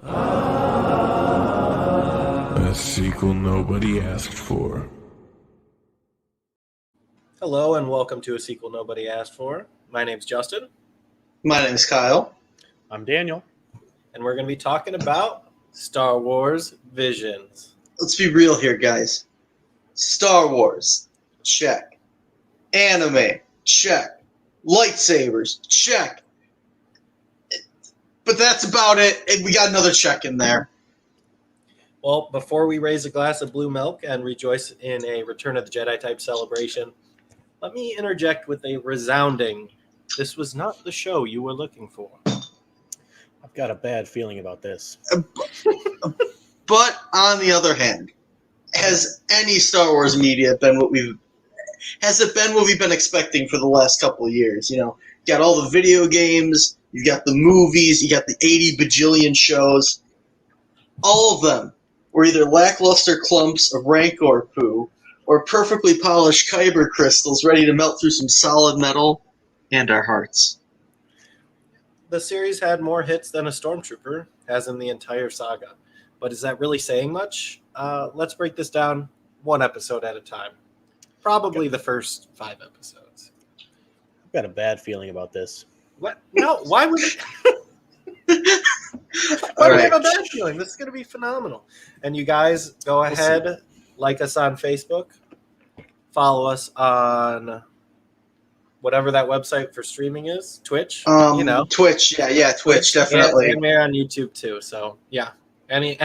A sequel nobody asked for. Hello and welcome to A Sequel Nobody Asked For. My name's Justin. My name is Kyle. I'm Daniel. And we're going to be talking about Star Wars Visions. Let's be real here, guys. Star Wars, check. Anime, check. Lightsabers, check. But that's about it. We got another check in there. Well, before we raise a glass of blue milk and rejoice in a Return of the Jedi type celebration, let me interject with a resounding, this was not the show you were looking for. I've got a bad feeling about this. But on the other hand, has any Star Wars media been what we've been expecting for the last couple of years? You know, you got all the video games, you got the movies, you got the 80 bajillion shows. All of them were either lackluster clumps of Rancor poo or perfectly polished kyber crystals ready to melt through some solid metal and our hearts. The series had more hits than a Stormtrooper has in the entire saga. But is that really saying much? Let's break this down one episode at a time. Probably the first 5 episodes. I've got a bad feeling about this. What? No, why would it? Why All would I right. have a bad feeling? This is going to be phenomenal. And you guys go ahead, like us on Facebook, follow us on whatever that website for streaming is, Twitch. Twitch, Twitch, definitely. And we're on YouTube too. So yeah, any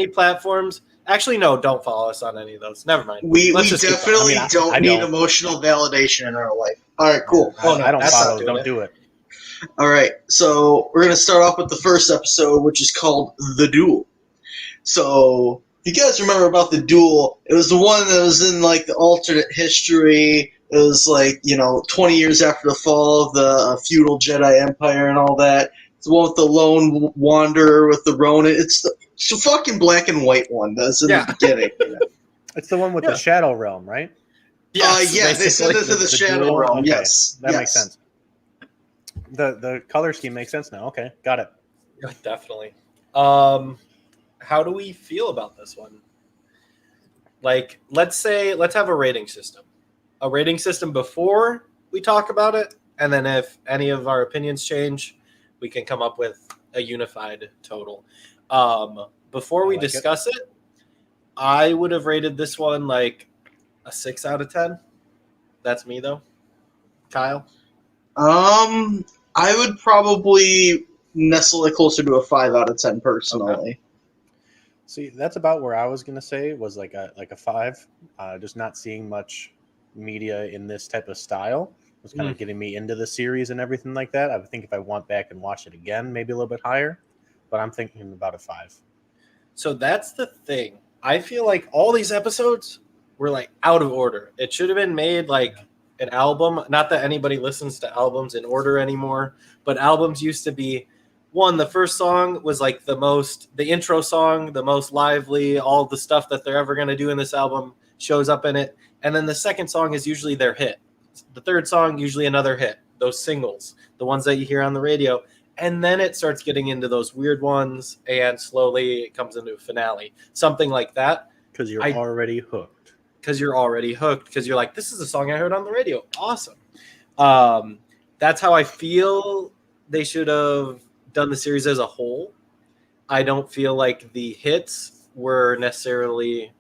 platforms. Actually, no, don't follow us on any of those. Never mind. We Let's just definitely I don't need don't. emotional validation in our life. All right, cool. Oh, no, I don't that's follow. not doing Don't it. do it. All right, so we're going to start off with the first episode, which is called The Duel. So, if you guys remember about The Duel, it was the one that was in, like, the alternate history. It was, 20 years after the fall of the feudal Jedi Empire and all that. It's the one with the lone wanderer with the Ronin. It's the fucking black and white one that's in the beginning. You know? It's the one with the Shadow Realm, right? They sent it to the Shadow duel? Realm, Okay, yes. That yes. makes sense. The color scheme makes sense now. Okay, got it. Definitely. How do we feel about this one? Like, let's have a rating system. A rating system before we talk about it, and then if any of our opinions change, we can come up with a unified total. Before we discuss it, I would have rated this one like a 6 out of 10. That's me, though. Kyle? I would probably nestle it closer to a 5 out of 10 personally. Okay. See, that's about where I was gonna say was like a 5. Just not seeing much media in this type of style was kind of getting me into the series and everything like that. I would think if I went back and watched it again, maybe a little bit higher, but I'm thinking about a 5. So that's the thing. I feel like all these episodes were like out of order. It should have been made like an album. Not that anybody listens to albums in order anymore, but albums used to be the first song was like the intro song, the most lively, all the stuff that they're ever going to do in this album shows up in it. And then the second song is usually their hit. The third song, usually another hit. Those singles, the ones that you hear on the radio. And then it starts getting into those weird ones, and slowly it comes into a finale. Something like that. Because you're already hooked. Because you're already hooked. Because you're like, this is a song I heard on the radio. Awesome. That's how I feel they should have done the series as a whole. I don't feel like the hits were necessarily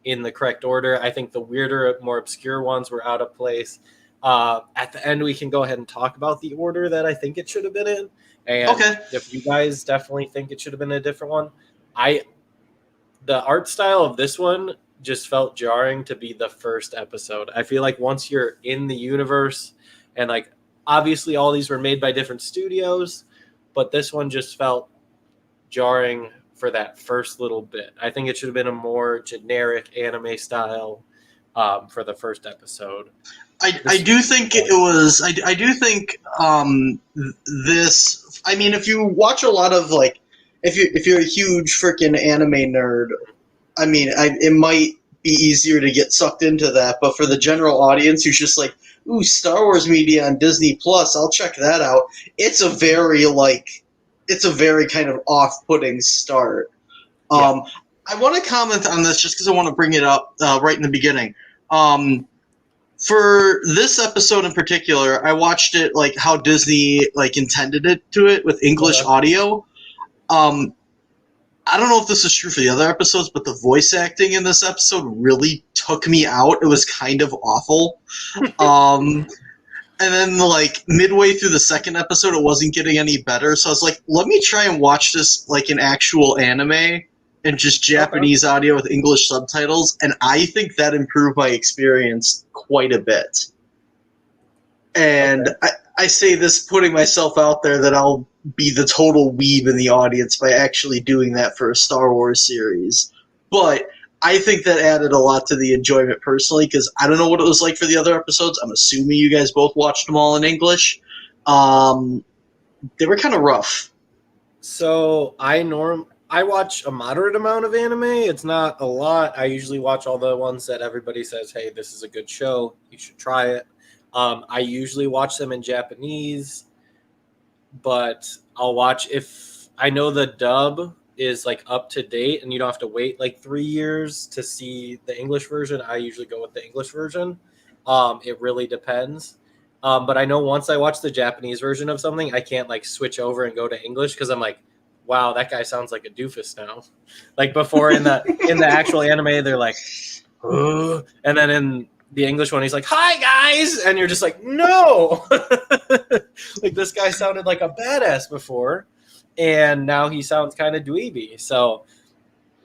in the correct order. I think the weirder, more obscure ones were out of place. At the end, we can go ahead and talk about the order that I think it should have been in. And if you guys definitely think it should have been a different one, the art style of this one just felt jarring to be the first episode. I feel like once you're in the universe, and like obviously all these were made by different studios, but this one just felt jarring for that first little bit. I think it should have been a more generic anime style for the first episode. I do think it was. I do think this. I mean, if you watch a lot of like, if you're a huge freaking anime nerd, I mean, it might be easier to get sucked into that. But for the general audience who's just like, ooh, Star Wars media on Disney Plus, I'll check that out. It's a very like it's a very kind of off-putting start. I want to comment on this just because I want to bring it up right in the beginning. For this episode in particular, I watched it like how Disney like intended it to it with English audio. I don't know if this is true for the other episodes, but the voice acting in this episode really took me out. It was kind of awful. And then, like, midway through the second episode, it wasn't getting any better. So I was like, let me try and watch this like an actual anime and just Japanese audio with English subtitles. And I think that improved my experience quite a bit. And I say this putting myself out there that I'll be the total weeb in the audience by actually doing that for a Star Wars series. But I think that added a lot to the enjoyment personally, because I don't know what it was like for the other episodes. I'm assuming you guys both watched them all in English. They were kind of rough. So I watch a moderate amount of anime. It's not a lot. I usually watch all the ones that everybody says, hey, this is a good show. You should try it. I usually watch them in Japanese, but I'll watch if I know the dub is like up to date and you don't have to wait like 3 years to see the English version. I usually go with the English version. It really depends. But I know once I watch the Japanese version of something, I can't like switch over and go to English because I'm like, wow, that guy sounds like a doofus now. Like before in the actual anime, they're like, ugh. And then in the English one, he's like, hi guys, and you're just like, no. Like this guy sounded like a badass before, and now he sounds kind of dweeby. So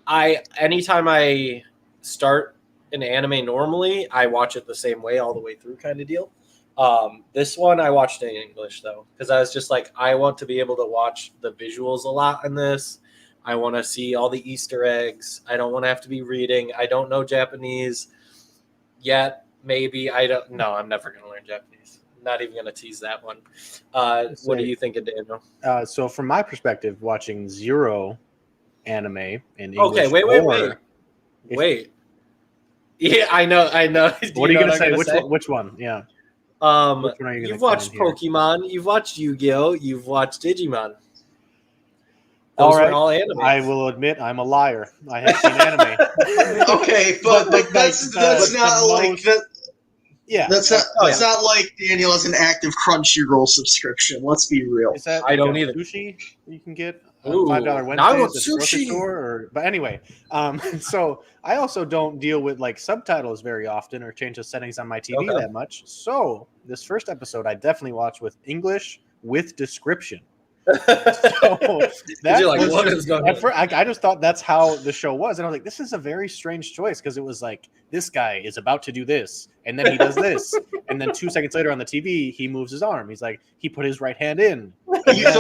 anytime I start an anime normally, I watch it the same way all the way through kind of deal. This one I watched in English though, because I was just like, I want to be able to watch the visuals a lot in this. I want to see all the Easter eggs. I don't want to have to be reading. I don't know Japanese yet. Maybe I don't. No, I'm never going to learn Japanese. Not even going to tease that one. What do you think of Daniel? So from my perspective, watching zero anime in English. Okay, wait. Yeah, I know. What are you going to say? Which one? Yeah. You've watched Pokemon. You've watched Yu-Gi-Oh. You've watched Digimon. Those are all anime. I will admit I'm a liar. I have seen anime. Okay, but that's not like that. Yeah, that's not like Daniel has an active Crunchyroll subscription. Let's be real. Is that I don't either. Sushi you can get $5 $5 Wednesdays at the grocery sushi. store. But anyway, so I also don't deal with like subtitles very often or change the settings on my TV that much. So this first episode I definitely watched with English with description. So I just thought that's how the show was, and I was like, this is a very strange choice because it was like this guy is about to do this and then he does this and then 2 seconds later on the TV he moves his arm. He's like, he put his right hand in. You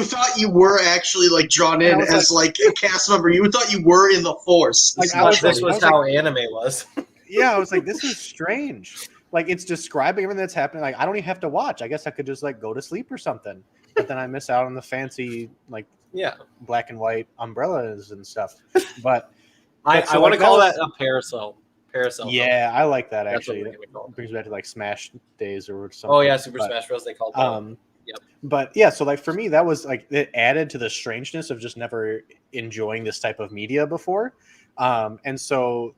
thought you were actually like drawn in as like a cast member. You thought you were in the Force. This was how anime was. Yeah, I was like, this is strange. Like it's describing everything that's happening. Like I don't even have to watch. I guess I could just like go to sleep or something. But then I miss out on the fancy like black and white umbrellas and stuff. But I want to call that a parasol. Yeah, I like that actually. It brings me back to like Smash days or something. Oh yeah, Smash Bros. They called it. Yep. But yeah, so like for me, that was like it added to the strangeness of just never enjoying this type of media before. And so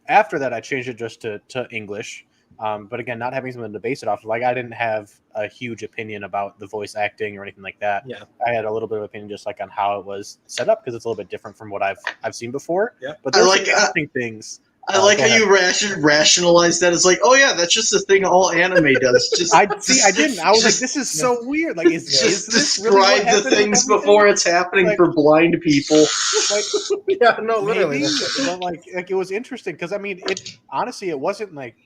after that, I changed it just to English. But again, not having something to base it off of. Like I didn't have a huge opinion about the voice acting or anything like that. Yeah, I had a little bit of opinion just like on how it was set up because it's a little bit different from what I've seen before. Yeah, but there's some interesting things. I like how you rationalize that. It's like, oh yeah, that's just the thing all anime does. I didn't. I was like, this is so weird. Like, is just this describe really the things before it's happening like, for blind people. Like, yeah, no, literally. Like it was interesting because I mean, it honestly, it wasn't like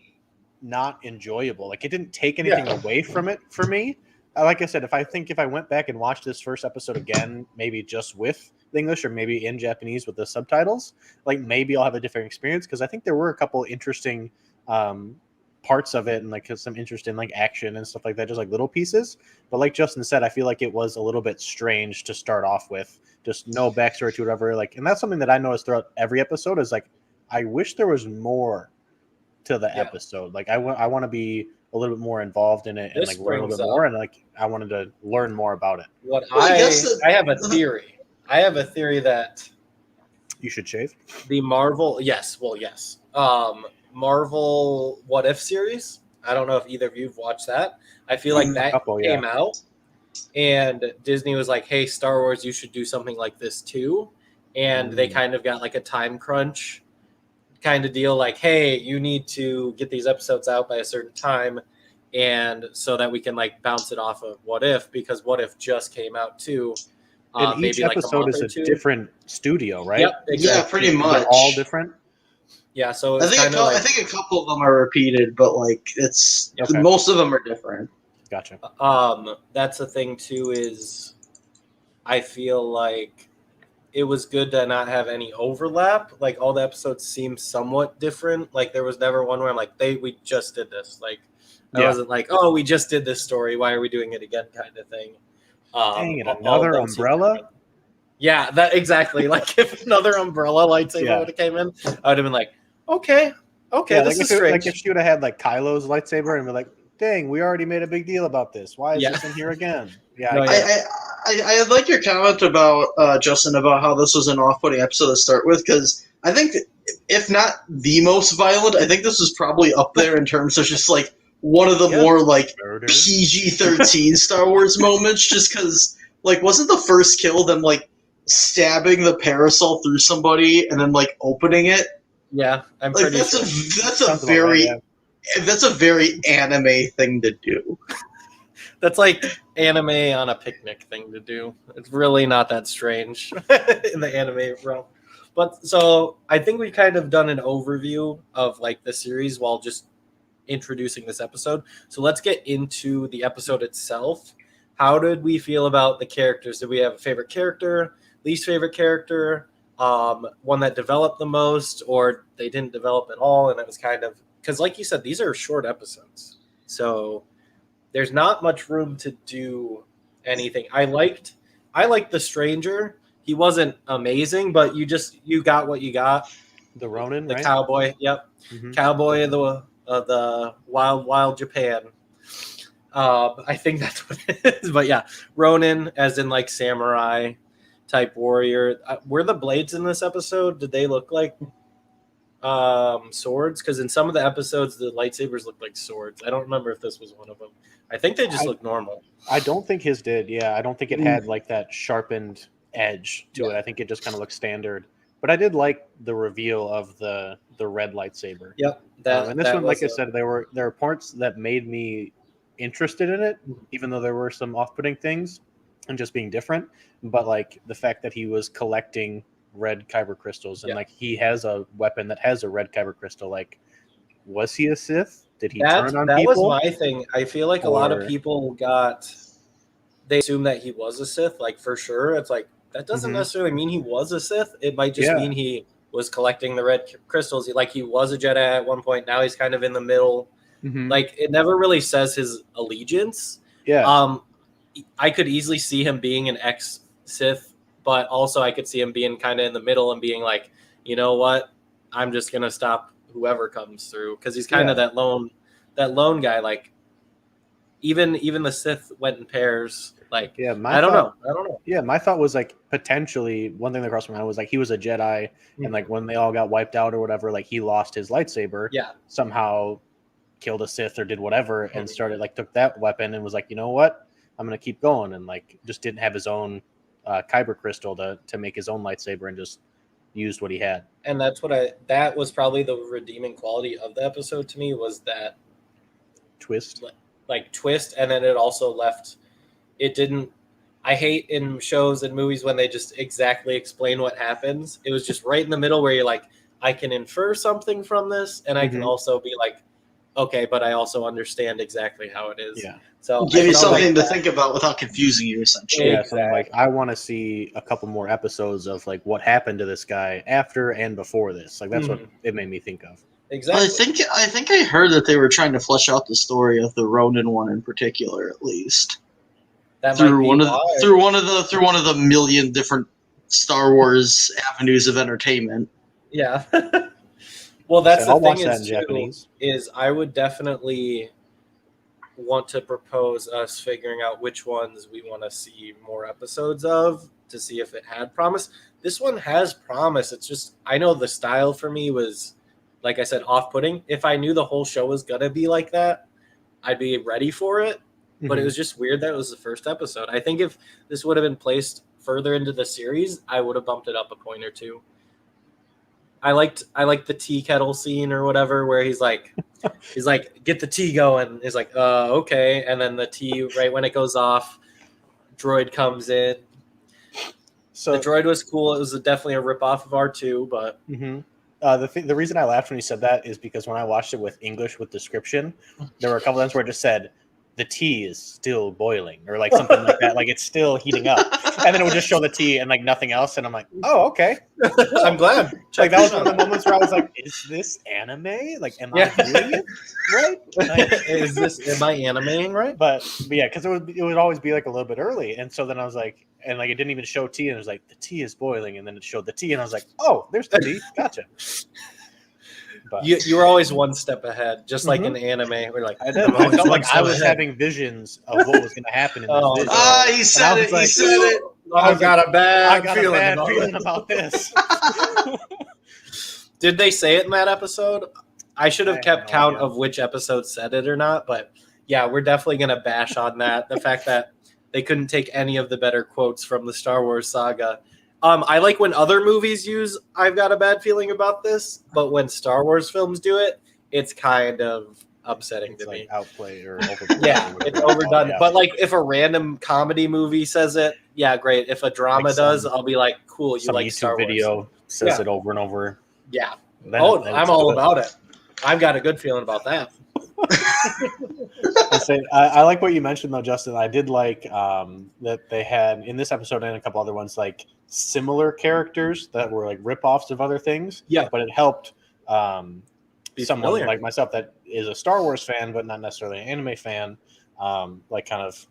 not enjoyable. Like it didn't take anything away from it for me. Like I said, if I went back and watched this first episode again, maybe just with the English or maybe in Japanese with the subtitles, like maybe I'll have a different experience because I think there were a couple interesting parts of it and like some interesting like action and stuff like that, just like little pieces. But like Justin said, I feel like it was a little bit strange to start off with, just no backstory to whatever. Like, and that's something that I noticed throughout every episode is like, I wish there was more to the episode. Like I want to be a little bit more involved in it and This like learn a little brings bit up more, and like I wanted to learn more about it. what Well, I guess I have a theory. I have a theory that You should shave. the Marvel, yes, well, yes, Marvel What If series. I don't know if either of you've watched that. I feel like A that couple, came out, and Disney was like, "Hey, Star Wars, you should do something like this too." And they kind of got like a time crunch kind of deal, like, "Hey, you need to get these episodes out by a certain time." And so that we can like bounce it off of What If, because What If just came out too, And each maybe like a episode month is or a two. different studio, right? Yep, Yeah, exactly. pretty much. They're all different. Yeah, so I it's think kind of like I think a couple of them are repeated, but like it's Okay. most of them are different. Gotcha. that's the thing too, is I feel like it was good to not have any overlap. Like all the episodes seem somewhat different. Like there was never one where I'm like, we just did this. Like I Yeah. wasn't like, oh, we just did this story. Why are we doing it again? Kind of thing. Dang it, All of another them seem umbrella? different. Yeah, that exactly. Like if another umbrella lightsaber Yeah. would have came in, I would have been like, okay, Yeah, this like is if strange. like if she would have had like Kylo's lightsaber and be like, dang, we already made a big deal about this. Why is Yeah. this in here again? Yeah, No, I yeah. get it. I like your comment about Justin about how this was an off-putting episode to start with, because I think if not the most violent, I think this was probably up there in terms of just like one of the Yeah. more like Murder. PG-13 Star Wars moments. Just because like wasn't the first kill them like stabbing the parasol through somebody and then like opening it? Yeah, I'm Like pretty sure. that's Sounds a about right, very yeah. that's a very anime thing to do. That's like anime on a picnic thing to do. It's really not that strange in the anime realm. But so I think we kind of done an overview of like the series while just introducing this episode. So let's get into the episode itself. How did we feel about the characters? Did we have a favorite character, least favorite character, one that developed the most, or they didn't develop at all? And it was kind of because, like you said, these are short episodes. So there's not much room to do anything. I liked the stranger. He wasn't amazing, but you got what you got. The Ronin, The right? cowboy, yep, Mhm. cowboy of the wild Japan. I think that's what it is. But yeah, Ronin, as in like samurai type warrior. Were the blades in this episode? Did they look like swords? Because in some of the episodes, the lightsabers looked like swords. I don't remember if this was one of them. I think they just look normal. I don't think his did. Yeah, I don't think it had like that sharpened edge to it. I think it just kind of looked standard. But I did like the reveal of the red lightsaber. Yep. And this one, like I said, there were parts that made me interested in it, even though there were some off-putting things and just being different. But like the fact that he was collecting red kyber crystals and like he has a weapon that has a red kyber crystal. Like, was he a Sith? Did he turn on that people? was my thing. I feel like a lot of people they assume that he was a Sith, like for sure. It's like that doesn't necessarily mean he was a Sith. It might just mean he was collecting the red crystals. Like he was a Jedi at one point. Now he's kind of in the middle. Like it never really says his allegiance. Yeah. I could easily see him being an ex Sith, but also I could see him being kind of in the middle and being like, you know what, I'm just gonna stop whoever comes through, because he's kind of that lone guy. Like even the Sith went in pairs. Like I don't know. Yeah, my thought was like potentially one thing that crossed my mind was like he was a Jedi, and like when they all got wiped out or whatever, like he lost his lightsaber. Yeah. Somehow killed a Sith or did whatever and started like took that weapon and was like, you know what, I'm gonna keep going, and like just didn't have his own kyber crystal to make his own lightsaber and just used what he had. And that was probably the redeeming quality of the episode to me, was that Twist. Like twist, and then it also left. It didn't. I hate in shows and movies when they just exactly explain what happens. It was just right in the middle where you're like, I can infer something from this, and I can also be like, okay, but I also understand exactly how it is. Yeah. So Give you something to think about without confusing you, essentially. Yeah, so like I want to see a couple more episodes of like what happened to this guy after and before this. Like that's what it made me think of. Exactly. I think I heard that they were trying to flesh out the story of the Ronin one in particular, at least. That through one of the million different Star Wars avenues of entertainment. Yeah. Well, that's So the I'll watch thing that in Japanese. is I would definitely want to propose us figuring out which ones we want to see more episodes of to see if it had promise. This one has promise. It's just, I know the style for me was, like I said, off-putting. If I knew the whole show was going to be like that, I'd be ready for it. But it was just weird that it was the first episode. I think if this would have been placed further into the series, I would have bumped it up a point or two. I liked the tea kettle scene or whatever, where he's like, get the tea going. He's like, okay. And then the tea, right when it goes off, droid comes in. So the droid was cool. It was definitely a ripoff of R2, but the reason I laughed when he said that is because when I watched it with English with description, there were a couple times where it just said, the tea is still boiling, or like something like that, like it's still heating up, and then it would just show the tea and like nothing else, and I'm like, oh, okay. I'm glad. Like that was one of the moments where I was like, is this anime? Like, am I doing it right? Like, am I animating right? But yeah, because it would always be like a little bit early, and so then I was like, and like it didn't even show tea, and it was like the tea is boiling, and then it showed the tea, and I was like, oh, there's the tea, gotcha. But you were always one step ahead, just like in anime. We're like, I felt like I was having visions of what was going to happen in this vision. He said it. He said it. I got a bad feeling about this. Did they say it in that episode? I should have kept count of which episode said it or not, but yeah, we're definitely going to bash on that. The fact that they couldn't take any of the better quotes from the Star Wars saga. I like when other movies use I've got a bad feeling about this, but when Star Wars films do it, it's kind of upsetting to me. Outplayed or overdone. Yeah, it's overdone. But like if a random comedy movie says it, yeah, great. If a drama does, I'll be like, cool, you like Star Wars. Video says it over and over. Yeah. I'm all about it. I've got a good feeling about that. I like what you mentioned though, Justin. I did like that they had in this episode and a couple other ones like similar characters that were like rip-offs of other things. Yeah, but it helped someone familiar. like myself that is a Star Wars fan but not necessarily an anime fan, like kind of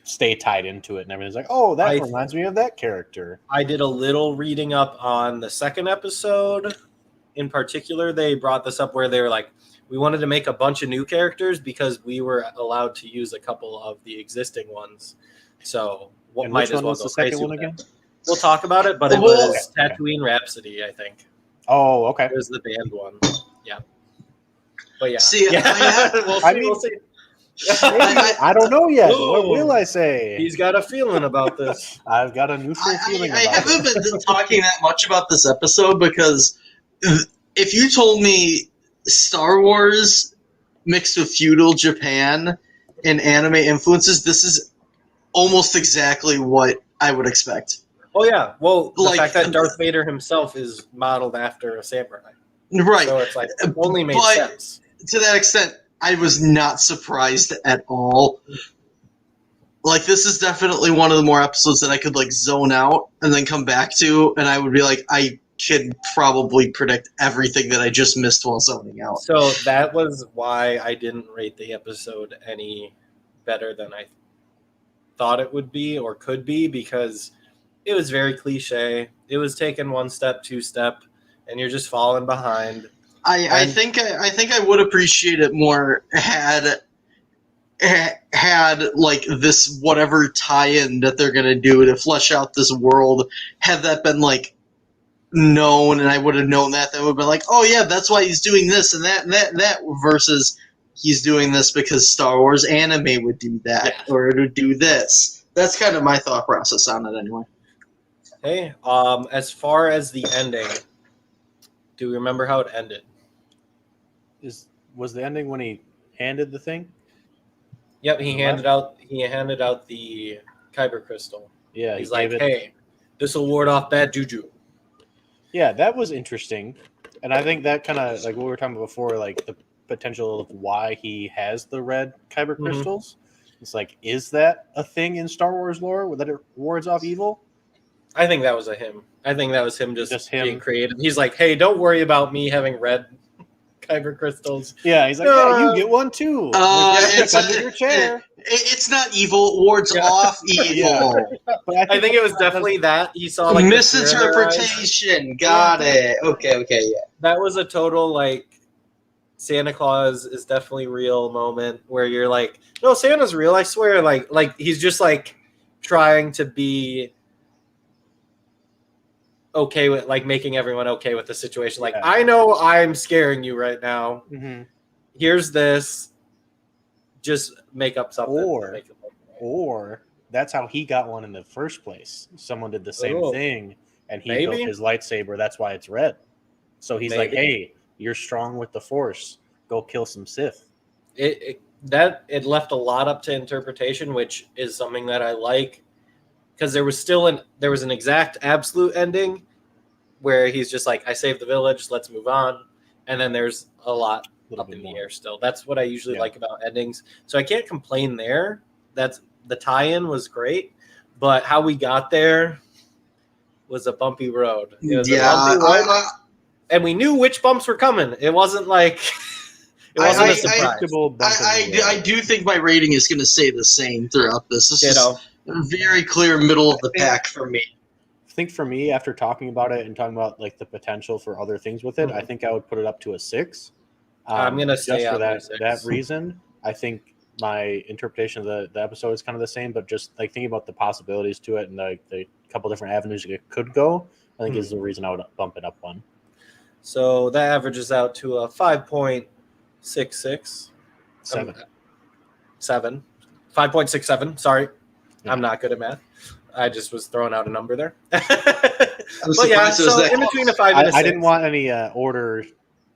stay tied into it, and everything's like, oh, that reminds me of that character. I did a little reading up on the second episode. In particular, they brought this up where they were like, we wanted to make a bunch of new characters because we were allowed to use a couple of the existing ones. So what might as well go crazy with again? We'll talk about it, but it was Tatooine Rhapsody, I think. Oh, okay. It was the band one. Yeah. But yeah. See, we'll see. I don't know yet. What will I say? He's got a feeling about this. I've got a neutral feeling about it. I haven't been talking that much about this episode because if you told me Star Wars mixed with feudal Japan and anime influences, this is almost exactly what I would expect. Oh yeah, well, the fact that Darth Vader himself is modeled after a samurai, right? So it's like it only made sense. To that extent, I was not surprised at all. Like, this is definitely one of the more episodes that I could like zone out and then come back to, and I would be like, I could probably predict everything that I just missed while zoning out. So that was why I didn't rate the episode any better than I thought it would be or could be, because it was very cliche. It was taken one step, two step, and you're just falling behind. I think I would appreciate it more had like this whatever tie-in that they're gonna do to flesh out this world. Had that been like known, and I would have known that would have been like, oh yeah, that's why he's doing this and that and that and that, versus he's doing this because Star Wars anime would do that, or it would do this. That's kind of my thought process on it anyway. Hey, as far as the ending, do we remember how it ended? Was the ending when he handed the thing? Yep, he handed out the Kyber crystal. Yeah, he's like, hey, this will ward off bad juju. Yeah, that was interesting. And I think that kind of, like what we were talking about before, like the potential of why he has the red Kyber crystals. It's like, is that a thing in Star Wars lore that it wards off evil? I think that was him. I think that was him just being creative. He's like, hey, don't worry about me having red Kyber crystals. Yeah, he's like, yeah, you get one too. It's under your chair. It's not evil. It wards off evil. Yeah. But I think it was definitely that. He saw like misinterpretation. Got it. Okay, yeah. That was a total like Santa Claus is definitely real moment where you're like, no, Santa's real. I swear. Like he's just like trying to be okay with like making everyone okay with the situation. Like, Yeah. I know I'm scaring you right now. Mm-hmm. Here's this. Just make up something. Or- Make it look right. Or that's how he got one in the first place. Someone did the same Oh, thing, and he maybe. built his lightsaber. That's why it's red. So he's like, Maybe. "Hey, you're strong with the Force. Go kill some Sith." It left a lot up to interpretation, which is something that I like, because there was an exact absolute ending where he's just like, I saved the village, let's move on, and then there's a lot Little up bit in the more. air still. That's what I usually Yeah. like about endings, so I can't complain there. That's the tie-in was great, but how we got there was a bumpy road. It was a Yeah, bumpy road, and we knew which bumps were coming. It wasn't like it wasn't a surprise. Predictable bump in the road. I do think my rating is going to stay the same throughout this. This You is know, a very clear middle of the pack for me. I think for me, after talking about it and talking about like the potential for other things with it, I think I would put it up to a 6. I'm gonna stay just for on that my 6. that reason. I think my interpretation of the episode is kind of the same, but just like thinking about the possibilities to it and like the couple different avenues it could go, I think is the reason I would bump it up one. So that averages out to a 5.66. 7. 5.67. Sorry. Yeah. I'm not good at math. I just was throwing out a number there. I'm But yeah, surprised it was so that in between a 5 and a 6. I didn't want any order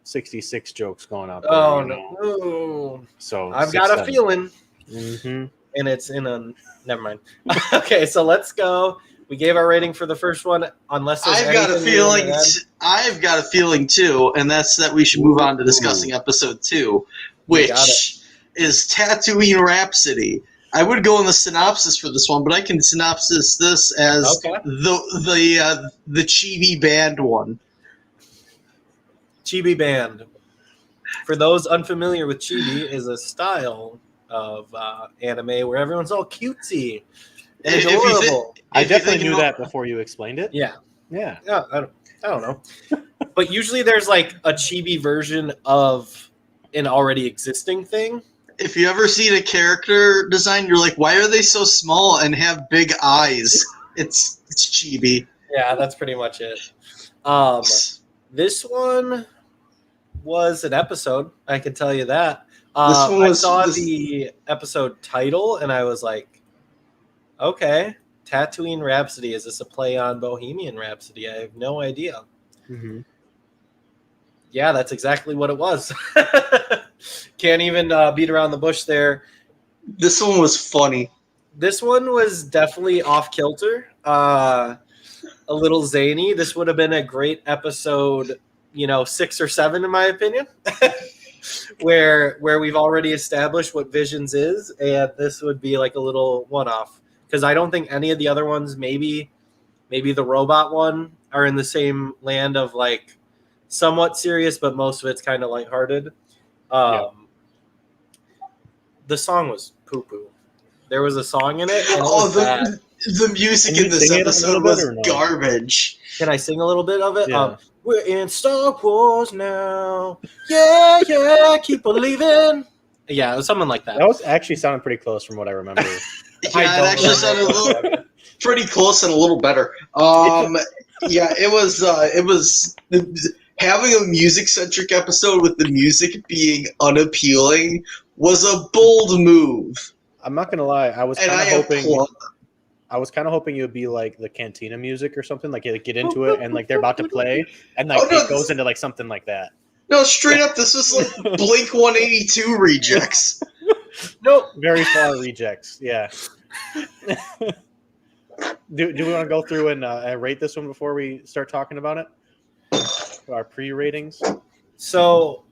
66 jokes going out there. Oh, you know? no. So I've got a feeling. Mm-hmm. And it's in a... Never mind. Okay, so let's go. We gave our rating for the first one. Unless there's I've got a anything you wanna feeling. add. I've got a feeling too, and that's that we should move on to discussing episode 2, You which got it. is Tatooine Rhapsody. I would go in the synopsis for this one, but I can synopsis this as Okay. the Chibi band one. Chibi Band. For those unfamiliar with Chibi, is a style of anime where everyone's all cutesy and If you thi- adorable. I If you definitely think knew about- that before you explained it. Yeah. Yeah. Yeah, I don't know. But usually there's like a chibi version of an already existing thing. If you ever see the character design, you're like, why are they so small and have big eyes? It's chibi. Yeah, that's pretty much it. This one was an episode, I can tell you that. This one I was- saw this- the episode title and I was like, okay, Tatooine Rhapsody. Is this a play on Bohemian Rhapsody? I have no idea. Mm-hmm. Yeah, that's exactly what it was. Can't even beat around the bush there. This one was funny. This one was definitely off kilter, a little zany. This would have been a great episode, 6 or 7 in my opinion, where we've already established what Visions is, and this would be like a little one-off because I don't think any of the other ones, maybe the robot one, are in the same land of like somewhat serious, but most of it's kind of lighthearted. The song was poo-poo. There was a song in it, and it was bad. The music Can in you this sing it a episode little bit was or no? garbage. Can I sing a little bit of it? Yeah. We're in Star Wars now. Yeah, keep believing. Yeah, it was something like that. That was actually sounding pretty close from what I remember. Yeah, it actually sounded a little pretty close and a little better. Yeah, it was having a music centric episode with the music being unappealing was a bold move. I'm not gonna lie, I was And kind I of hoping. applaud. I was kind of hoping it would be like the Cantina music or something, like you get into it and like they're about to play, and like Oh, no, it goes into like something like that. No, straight up, this was like Blink 182 rejects. Nope. Very far rejects, yeah. Do we want to go through and rate this one before we start talking about it? Our pre-ratings. So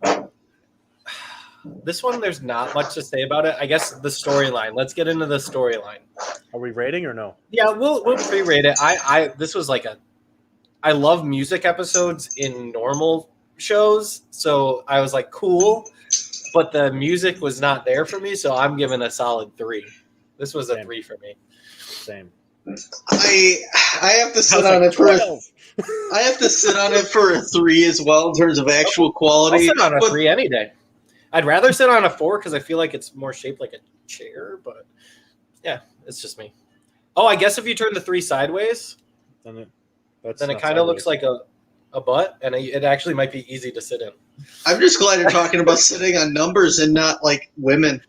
this one, there's not much to say about it. I guess the storyline. Let's get into the storyline. Are we rating or no? Yeah, we'll pre-rate it. This was like I love music episodes in normal shows, so I was like, cool, but the music was not there for me, so I'm giving a solid 3. This was a Same. 3 for me. Same. I have to sit I was on like, it for 12. I have to sit on it for a 3 as well in terms of actual I'll quality. sit on a but 3 any day. I'd rather sit on a 4 because I feel like it's more shaped like a chair, but yeah, it's just me. Oh, I guess if you turn the 3 sideways, Then it kind of looks like a butt, and it actually might be easy to sit in. I'm just glad you're talking about sitting on numbers and not like women.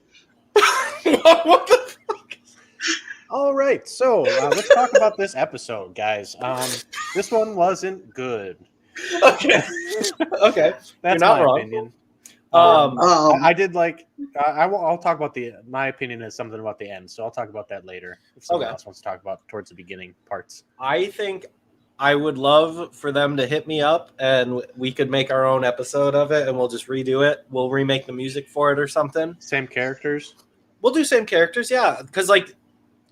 What the fuck? All right, so let's talk about this episode, guys. This one wasn't good. Okay. Okay. That's not my wrong. opinion. I did like. I'll talk about my opinion is something about the end, so I'll talk about that later. If someone else wants to talk about towards the beginning parts, I think I would love for them to hit me up, and we could make our own episode of it, and we'll just redo it. We'll remake the music for it or something. same characters. We'll do same characters, yeah, because like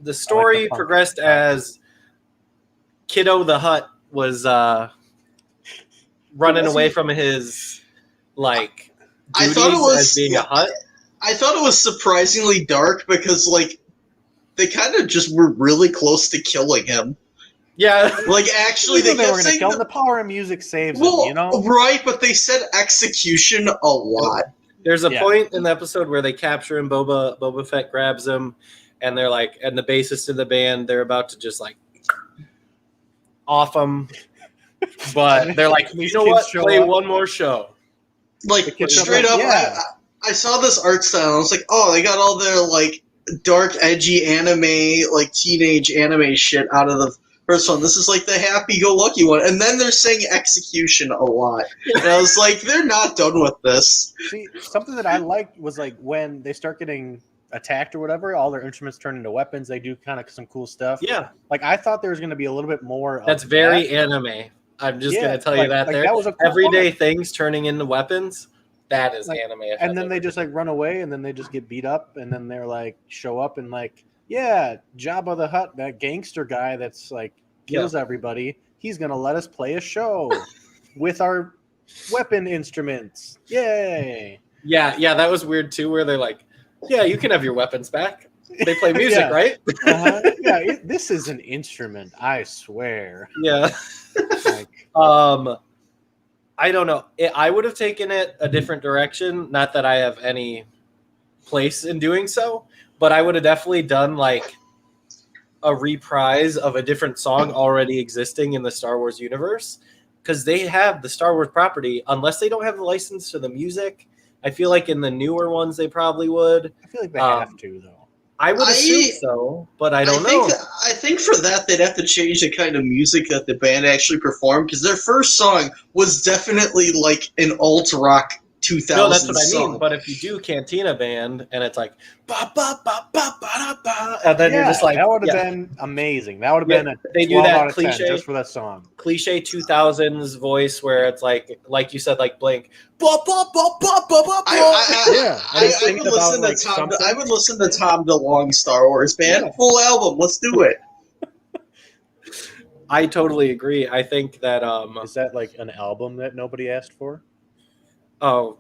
the story punk progressed stuff. as Kiddo the Hut was running away from his like. I thought it was as being a hut. I thought it was surprisingly dark because like they kind of just were really close to killing him. Yeah, Like actually, they were kept going to saying kill him. The power of music saves well, him. You know, right? But they said execution a lot. there's a Yeah. point in the episode where they capture him. Boba Fett grabs him, and they're like, and the bassist of the band, they're about to just like off him, but they're like, you know what? Play one more show. Like kids are straight like, up, yeah. I saw this art style. And I was like, oh, they got all their like dark, edgy anime, like teenage anime shit out of the first one. This is like the happy-go-lucky one, and then they're saying execution a lot. And I was like, they're not done with this. see, something that I liked was like when they start getting attacked or whatever, all their instruments turn into weapons. They do kind of some cool stuff. Yeah, Like I thought there was going to be a little bit more. that's of very that. anime. I'm just Yeah, gonna tell you like there. that was a cool Everyday part. things turning into weapons. That is Like, anime. if And I've then ever they just like run away, and then they just get beat up, and then they're like show up and like, yeah, Jabba the Hutt, that gangster guy that's like kills everybody. He's gonna let us play a show with our weapon instruments. Yay! Yeah, that was weird too. Where they're like, "Yeah, you can have your weapons back." They play music, Yeah. right? Yeah, this is an instrument, I swear. Yeah. Like, I don't know. I would have taken it a different direction. Not that I have any place in doing so, but I would have definitely done like a reprise of a different song already existing in the Star Wars universe, because they have the Star Wars property. Unless they don't have the license to the music, I feel like in the newer ones they probably would. I feel like they have to though. I would assume so, but I don't know. I think for that they'd have to change the kind of music that the band actually performed, because their first song was definitely like an alt rock 2000s No, that's what I song. mean. But if you do Cantina Band and it's like ba ba ba ba ba da, ba, and then you're just like, that would have been amazing. That would have Yeah, been a they do 12 that out of 10 cliche- just for that song. cliche 2000s voice where it's like you said, like Blink. Ba, ba, ba, ba, ba, ba, ba. Yeah, and I it's would thinking listen about, to like, Tom. something. I would listen to Tom DeLonge Star Wars band full album. Let's do it. I totally agree. I think that Is that like an album that nobody asked for? oh,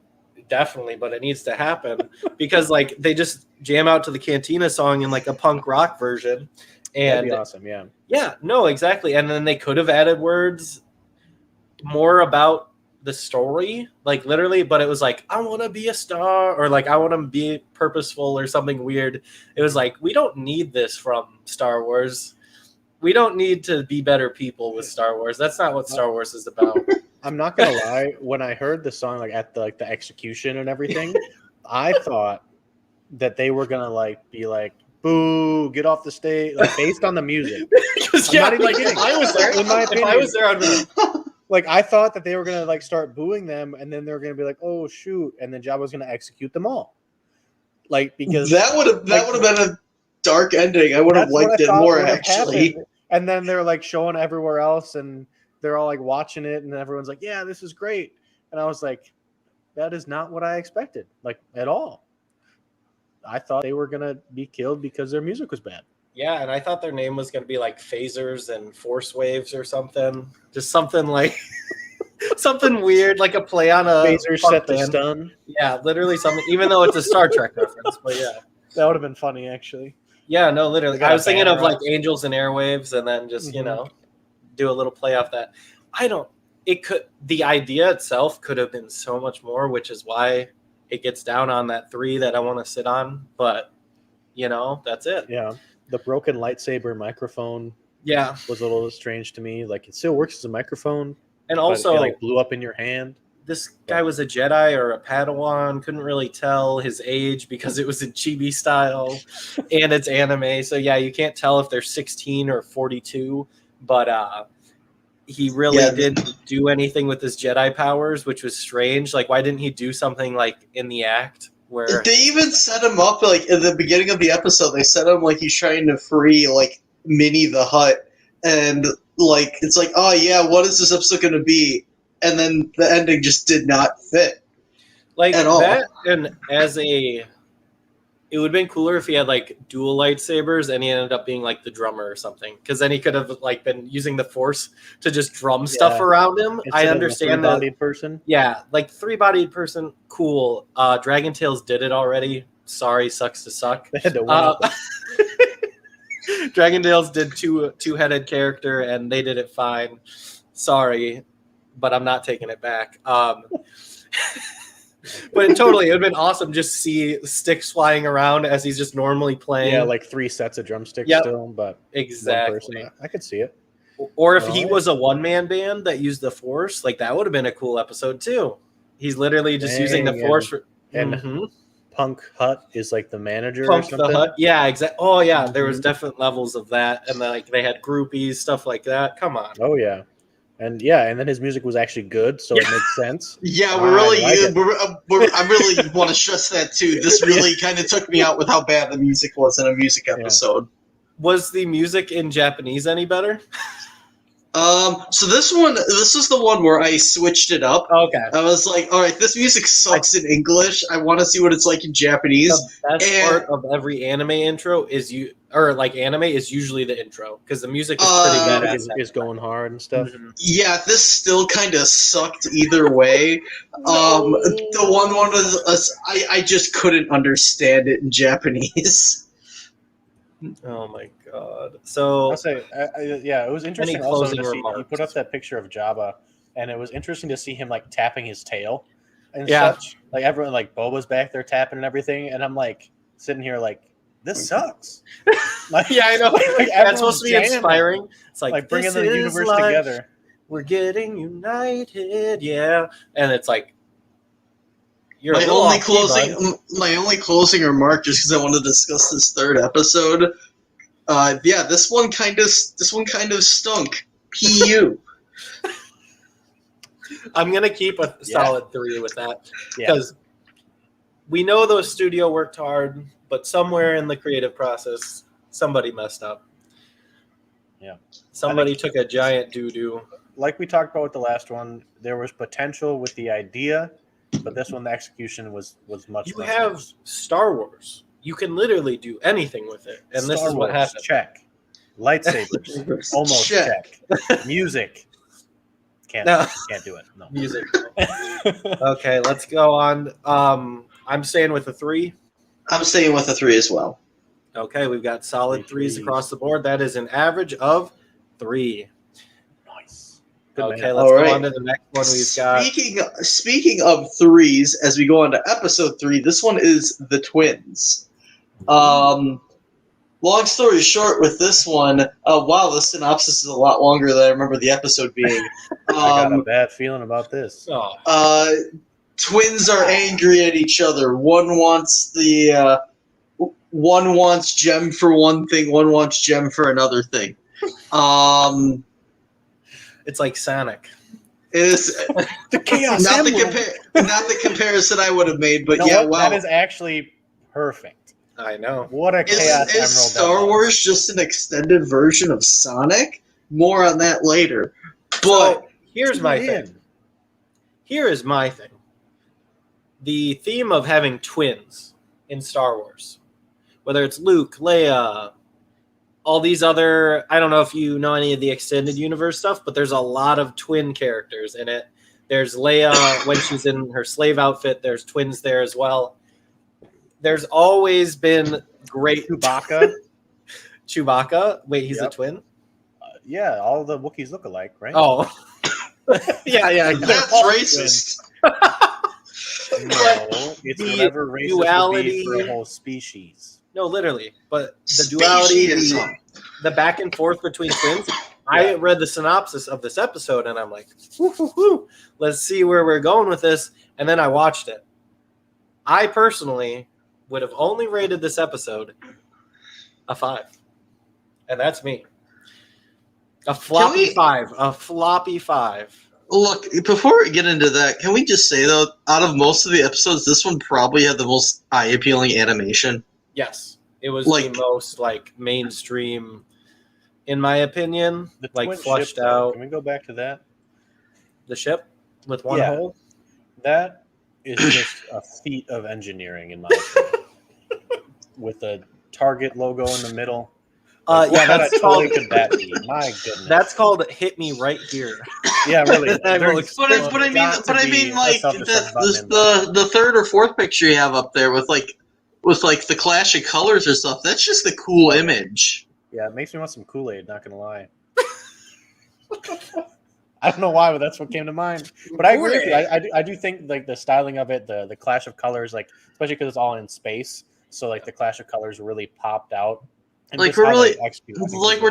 definitely, but it needs to happen because like they just jam out to the Cantina song in like a punk rock version, That'd and be awesome. Yeah. yeah, no, exactly. And then they could have added words more about the story, like literally, but it was like, I want to be a star, or like, I want to be purposeful, or something weird. It was like, we don't need this from Star Wars. We don't need to be better people with Star Wars. That's not what Star Wars is about. I'm not gonna lie. When I heard the song, like at the execution and everything, I thought that they were gonna like be like, "Boo, get off the stage!" Like based on the music. Because I'm not even like, kidding. if I was there, In my if I opinion. was there, I'd be like, Like I thought that they were gonna like start booing them, and then they were gonna be like, "Oh shoot!" and then Jabba was gonna execute them all. Like because That would have been a dark ending. I would have that's what liked I it thought more would have actually. happened. And then they're like showing everywhere else, and they're all like watching it, and everyone's like, "Yeah, this is great." And I was like, "That is not what I expected, like at all." I thought they were gonna be killed because their music was bad. yeah, and I thought their name was going to be like Phasers and Force Waves or something. Just something like something weird, like a play on a Phaser punk set to band. stun. Yeah, literally something. Even though it's a Star Trek reference, but yeah. That would have been funny, actually. Yeah, no, literally. They got I a was thinking of banner like up. Angels and Airwaves, and then just Mhm. do a little play off that. The idea itself could have been so much more, which is why it gets down on that 3 that I want to sit on, but that's it. Yeah, the broken lightsaber microphone Yeah. was a little strange to me. Like, it still works as a microphone, And but also, it like blew up in your hand. this guy was a Jedi or a Padawan. Couldn't really tell his age because it was in chibi style and it's anime. So yeah, you can't tell if they're 16 or 42. But he really didn't do anything with his Jedi powers, which was strange. Like, why didn't he do something like in the act where They even set him up like in the beginning of the episode. They set him like he's trying to free like Minnie the Hut, and like it's like, oh yeah, what is this episode going to be? And then the ending just did not fit. like at all. that? And it would have been cooler if he had like dual lightsabers and he ended up being like the drummer or something, because then he could have like been using the Force to just drum stuff around him. Instead I of a understand that. three-bodied person. Yeah, like 3-bodied person, cool. Dragon Tales did it already. Sorry, sucks to suck. They had to one up. Dragon Tales did two-headed character and they did it fine. Sorry, but I'm not taking it back. But it would have been awesome just see sticks flying around as he's just normally playing. Yeah, like 3 sets of drumsticks still, but exactly. one person. I could see it. Or if he was a one-man band that used the Force, like that would have been a cool episode too. He's literally just using the Force for. And Punk Hut is like the manager Punk or something. the Hut, yeah, exactly. Oh yeah, there was different levels of that, and then, like they had groupies, stuff like that. Come on. Oh yeah. And then his music was actually good, so it makes sense. Yeah, I really want to stress that too. This really kind of took me out with how bad the music was in a music episode. Was the music in Japanese any better? So this is the one where I switched it up. Okay. I was like, all right, this music sucks in English. I want to see what it's like in Japanese. The best part of every anime intro is anime is usually the intro, because the music is pretty good. Is going hard and stuff. Yeah, this still kind of sucked either way. The one was I just couldn't understand it in Japanese. Oh my god! So I'll say, it was interesting. Any Also, closing to see, remarks? you put up that picture of Jabba, and it was interesting to see him like tapping his tail and Yeah. such. Like everyone, like Boba's back there tapping and everything, and I'm like sitting here like, this sucks. Like, yeah, I know. like, That's supposed to be jamming. inspiring. It's like bringing this the is universe life. together. We're getting united, yeah. And it's like you're My a little only off key, bud. my only closing remark, just because I want to discuss this third episode. This one kind of stunk. Pu. I'm gonna keep a solid 3 with that, Yeah. because we know the studio worked hard, but somewhere in the creative process, somebody messed up. Yeah. Somebody took a giant doo-doo. Like we talked about with the last one, there was potential with the idea, but this one, the execution was much. You much have worse. Star Wars. You can literally do anything with it, and this Star is what Wars, happened. Check. Lightsabers. Almost check. Music. Can't do it. No. Music. Okay, let's go on. I'm staying with a 3. I'm staying with a 3 as well. Okay, we've got solid 3s Threes. across the board. That is an average of 3. Nice. Okay, man. let's All go right. on to the next one. We've got Speaking of 3s, as we go on to episode 3, this one is the twins. Long story short, with this one, wow, the synopsis is a lot longer than I remember the episode being. I got a bad feeling about this. Twins are angry at each other. One wants gem for one thing. One wants gem for another thing. it's like Sonic. It is The chaos. not the comparison I would have made, but wow. That is actually perfect. I know. What a chaos emerald. Is Star Wars just an extended version of Sonic? More on that later. But So, here's my thing. Here is my thing. The theme of having twins in Star Wars, whether it's Luke, Leia, all these other, I don't know if you know any of the extended universe stuff, but there's a lot of twin characters in it. There's Leia when she's in her slave outfit. There's twins there as well. There's always been great Chewbacca. Chewbacca. Wait, he's a twin? Yeah, all the Wookiees look alike, right? Oh. yeah. that's racist. No, it's the whatever race would be for a whole species. No, literally. But the Species. duality, the back and forth between twins. I read the synopsis of this episode and I'm like, whoo, whoo, whoo. Let's see where we're going with this. And then I watched it. I personally would have only rated this episode a 5. And that's me. A floppy 5. A floppy 5. Look, before we get into that, can we just say, though, out of most of the episodes, this one probably had the most eye-appealing animation? Yes. It was the most, mainstream, in my opinion, flushed ship, out. Can we go back to that? The ship with one hole? That is just a feat of engineering, in my opinion. With a Target logo in the middle. That's called. Could that be? My goodness. That's called "Hit Me Right Here." Yeah, really. But I mean, the third or fourth picture you have up there with the clash of colors or stuff. That's just a cool image. Yeah, it makes me want some Kool-Aid. Not gonna lie. I don't know why, but that's what came to mind. But I agree with you. I do think the styling of it, the clash of colors, especially because it's all in space, so the clash of colors really popped out. And we're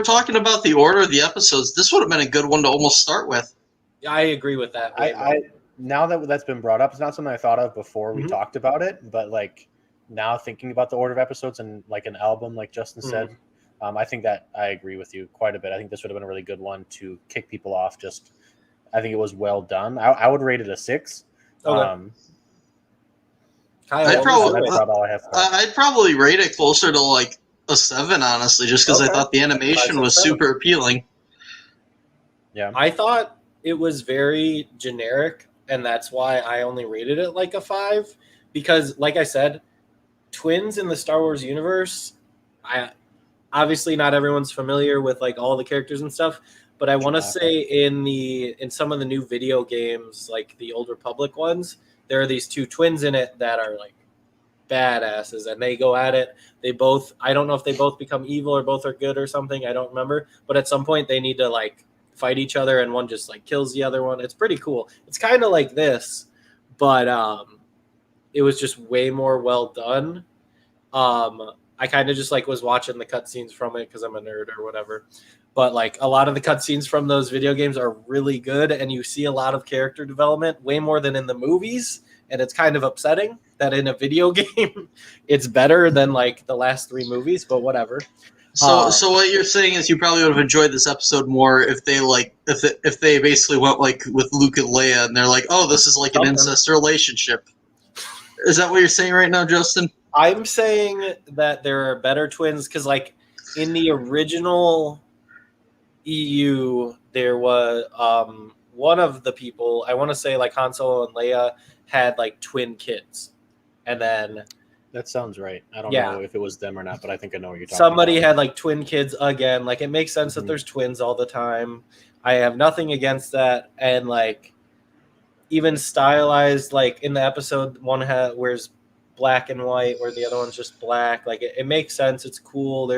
talking about the order of the episodes. This would have been a good one to almost start with. I agree with that. Now that's been brought up, it's not something I thought of before we talked about it, but now thinking about the order of episodes and an album, like Justin said, I think that I agree with you quite a bit. I think this would have been a really good one to kick people off. I think it was well done. I would rate it a 6. Okay. I'd probably rate it closer to a 7, honestly, just because I thought the animation was super appealing. Yeah, I thought it was very generic, and that's why I only rated it a 5. Because, like I said, twins in the Star Wars universe, obviously not everyone's familiar with all the characters and stuff, but I want to say in some of the new video games, the Old Republic ones, there are these 2 twins in it that are badasses, and they go at it. I don't know if they both become evil or both are good or something. I don't remember, but at some point they need to fight each other, and one just kills the other one. It's pretty cool. It's kind of like this, but it was just way more well done. I kind of just was watching the cutscenes from it because I'm a nerd or whatever. But a lot of the cutscenes from those video games are really good, and you see a lot of character development, way more than in the movies. And it's kind of upsetting that in a video game it's better than the last 3 movies, but whatever. So what you're saying is you probably would have enjoyed this episode more if they if they basically went with Luke and Leia, and they're oh, this is an incest relationship. Is that what you're saying right now, Justin? I'm saying that there are better twins because in the original EU there was one of the people, I want to say Han Solo and Leia had twin kids, and then that sounds right. I don't know if it was them or not, but I think I know what you're talking somebody about. Had twin kids again. It makes sense that there's twins all the time. I have nothing against that, and even stylized in the episode one wears black and white where the other one's just black. It makes sense. It's cool.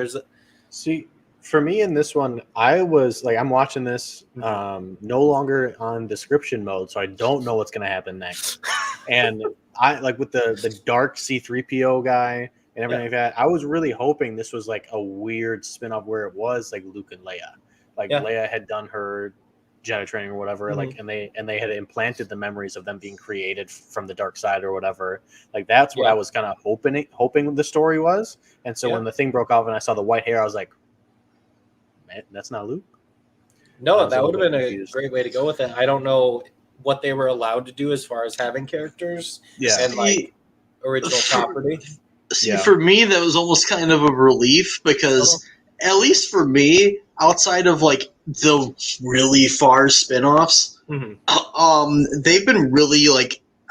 See, for me in this one, I was I'm watching this no longer on description mode, so I don't know what's going to happen next. And I with the dark C-3PO guy and everything like that, I was really hoping this was a weird spin-off where it was Luke and Leia. Leia had done her Jedi training or whatever, and they had implanted the memories of them being created from the dark side or whatever. That's what I was kind of hoping the story was. And so when the thing broke off and I saw the white hair, I was like, man, that's not Luke. No, that would have been a great way to go with it. I don't know what they were allowed to do as far as having characters and original property. See, for me, that was almost kind of a relief because at least for me, outside of the really far spin-offs, they've been really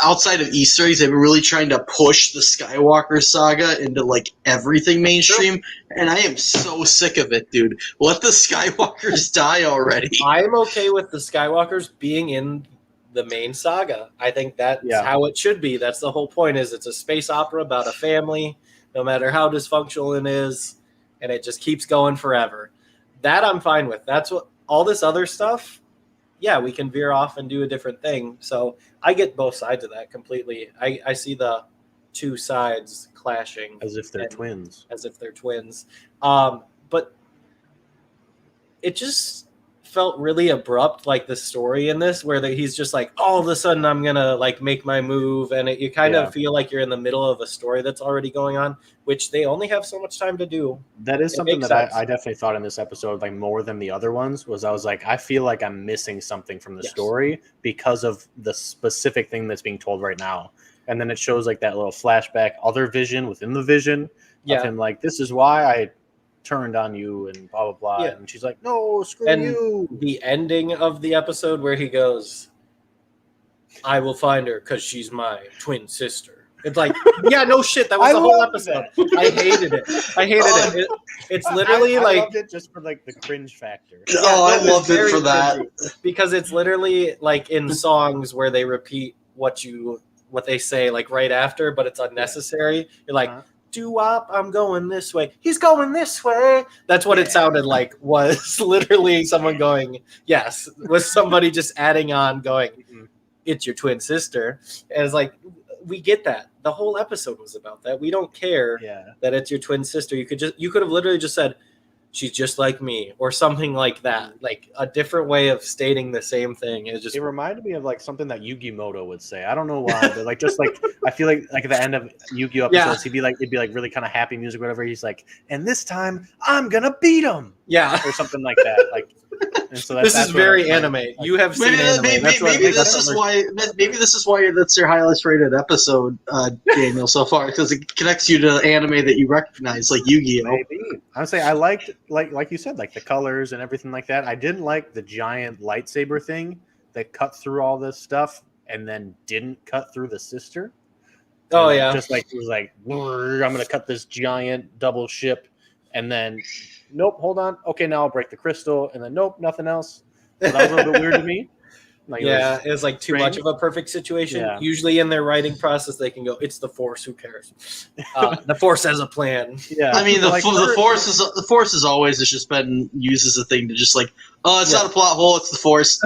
outside of Easter eggs, they've been really trying to push the Skywalker saga into everything mainstream, and I am so sick of it, dude. Let the Skywalkers die already. I'm okay with the Skywalkers being in the main saga. I think that's how it should be. That's the whole point. Is it's a space opera about a family, no matter how dysfunctional it is, and it just keeps going forever. That I'm fine with. That's what all this other stuff. yeah, we can veer off and do a different thing. So I get both sides of that completely. I see the two sides clashing As if they're and- twins. as if they're twins. But it just felt really abrupt, like the story in this, where he's just like, all of a sudden I'm gonna like make my move, and you kind Yeah. of feel like you're in the middle of a story that's already going on, which they only have so much time to do. That is It something makes that sense. I definitely thought in this episode, like more than the other ones, was I was like, I feel like I'm missing something from the Yes. story because of the specific thing that's being told right now. And then it shows like that little flashback, other vision within the vision of Yeah, him, like, this is why I turned on you and blah, blah, blah. Yeah. And she's like, no, screw and you. the ending of the episode where he goes, I will find her because she's my twin sister. It's like, yeah, no shit. That was I the whole loved episode. that. I hated it. I hated it. It's literally I like, loved it just for like the cringe factor. Oh, I it's loved it very for that. cringy, because it's literally like in songs where they repeat what they say like right after, but it's unnecessary. You're like, Uh-huh. doo-wop, I'm going this way. He's going this way. That's what it sounded like, was literally someone going, yes, was somebody just adding on going, Mhm. it's your twin sister. And it's like, we get that. The whole episode was about that. We don't care Yeah. that it's your twin sister. You could have literally just said, she's just like me, or something like that. Like a different way of stating the same thing. It's just It reminded me of like something that Yugi Moto would say. I don't know why, but like just like I feel like at the end of Yu-Gi-Oh episodes, it'd be like really kind of happy music, whatever. He's like, and this time I'm gonna beat him, yeah. or something like that. Like, and so This is very anime. anime. You have seen Maybe, anime. maybe, That's what maybe makes this it is work. why. Maybe this is why that's your highest rated episode, Daniel, so far, because it connects you to anime that you recognize, like Yu-Gi-Oh. Maybe I would say I liked like you said, like the colors and everything like that. I didn't like the giant lightsaber thing that cut through all this stuff and then didn't cut through the sister. Oh And yeah. just like it was like, I'm gonna cut this giant double ship, and then nope, hold on, okay, now I'll break the crystal, and then nope, nothing else. So that was a little bit weird to me. Like, Yeah, it was like too much strange. of a perfect situation. Yeah. Usually in their writing process, they can go, "It's the Force. Who cares? The Force has a plan." yeah. I mean, the Like, the force is always has just been used as a thing to just like, oh, it's Yeah. not a plot hole, it's the force.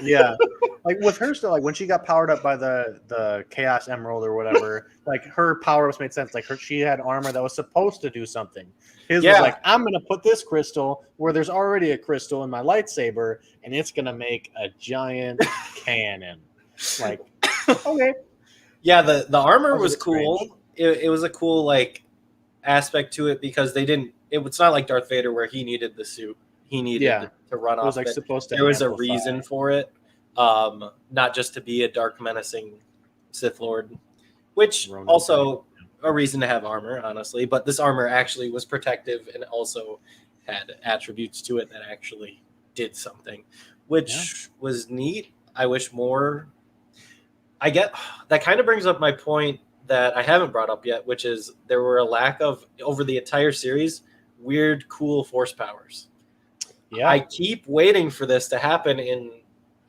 yeah, like with her still, like when she got powered up by the Chaos Emerald or whatever, like her power ups made sense. Like she had armor that was supposed to do something. His Yeah. was like, I'm gonna put this crystal where there's already a crystal in my lightsaber, and it's gonna make a giant cannon. Like, okay, Yeah, the armor That was was a bit cool. It was a cool like aspect to it, because they didn't. It's not like Darth Vader where he needed the suit. He needed Yeah. to run it was off like it. supposed to. There was a amplify. reason for it, not just to be a dark, menacing Sith Lord, which Ronan also a reason to have armor, honestly. But this armor actually was protective and also had attributes to it that actually did something, which was neat. I wish more. I get that kind of brings up my point that I haven't brought up yet, which is there were a lack of, over the entire series, weird, cool force powers. Yeah, I keep waiting for this to happen in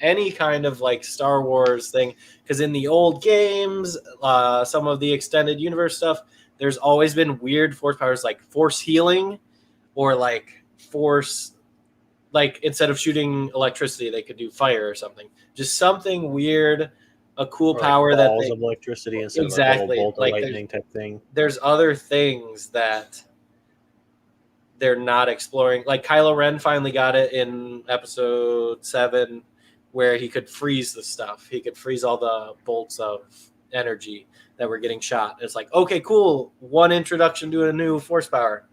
any kind of like Star Wars thing, because in the old games, some of the extended universe stuff, there's always been weird force powers like force healing, or like force, like instead of shooting electricity, they could do fire or something. Just something weird, a cool Or, like, power that balls they, of electricity instead Exactly. of a bolt Like, of there's- lightning type thing. there's other things that they're not exploring. Like Kylo Ren finally got it in episode 7, where he could freeze the stuff. He could freeze all the bolts of energy that were getting shot. It's like, okay, cool. One introduction to a new force power.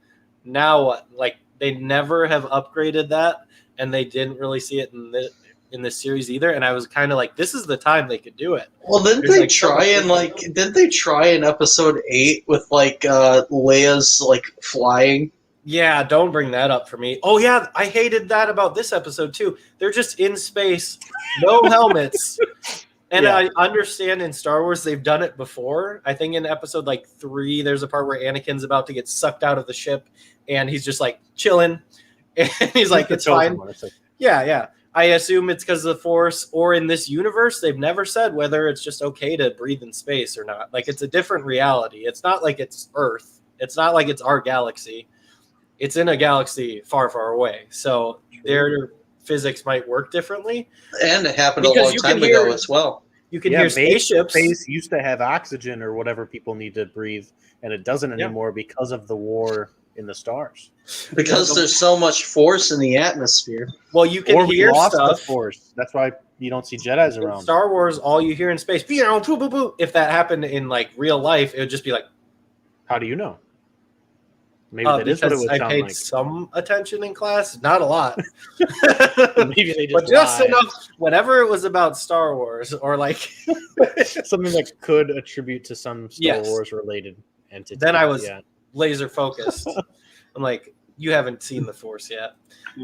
Now what? Like, they never have upgraded that, and they didn't really see it in this series either. And I was kind of like, this is the time they could do it. Well, didn't There's, they like, so try much in like? Didn't they try in episode 8 with like Leia's like flying? Yeah, don't bring that up for me. Oh yeah, I hated that about this episode too. They're just in space, no helmets. And Yeah. I understand in Star Wars they've done it before. I think in episode like 3, there's a part where Anakin's about to get sucked out of the ship, and he's just like chilling, and he's like, The "It's chosen fine." one. It's like, Yeah. I assume it's because of the Force, or in this universe, they've never said whether it's just okay to breathe in space or not. Like, it's a different reality. It's not like it's Earth. It's not like it's our galaxy. It's in a galaxy far, far away. So they're physics might work differently. And it happened a Because long you time can ago hear- as well. You can hear spaceships. Space used to have oxygen or whatever people need to breathe, and it doesn't Yeah. anymore because of the war in the stars. Because there's so much force in the atmosphere. Well, you can Or we hear lost the stuff. force. That's why you don't see Jedis In around. Star Wars, all you hear in space, if that happened in like real life, it would just be like, How do you know? Maybe that is what it because would I sound paid like. some attention in class, not a lot, Maybe they just but just lied. enough. Whenever it was about Star Wars or like, Something that could attribute to some Star Yes. Wars related entity. then I was yeah. laser focused. I'm like, you haven't seen the Force yet.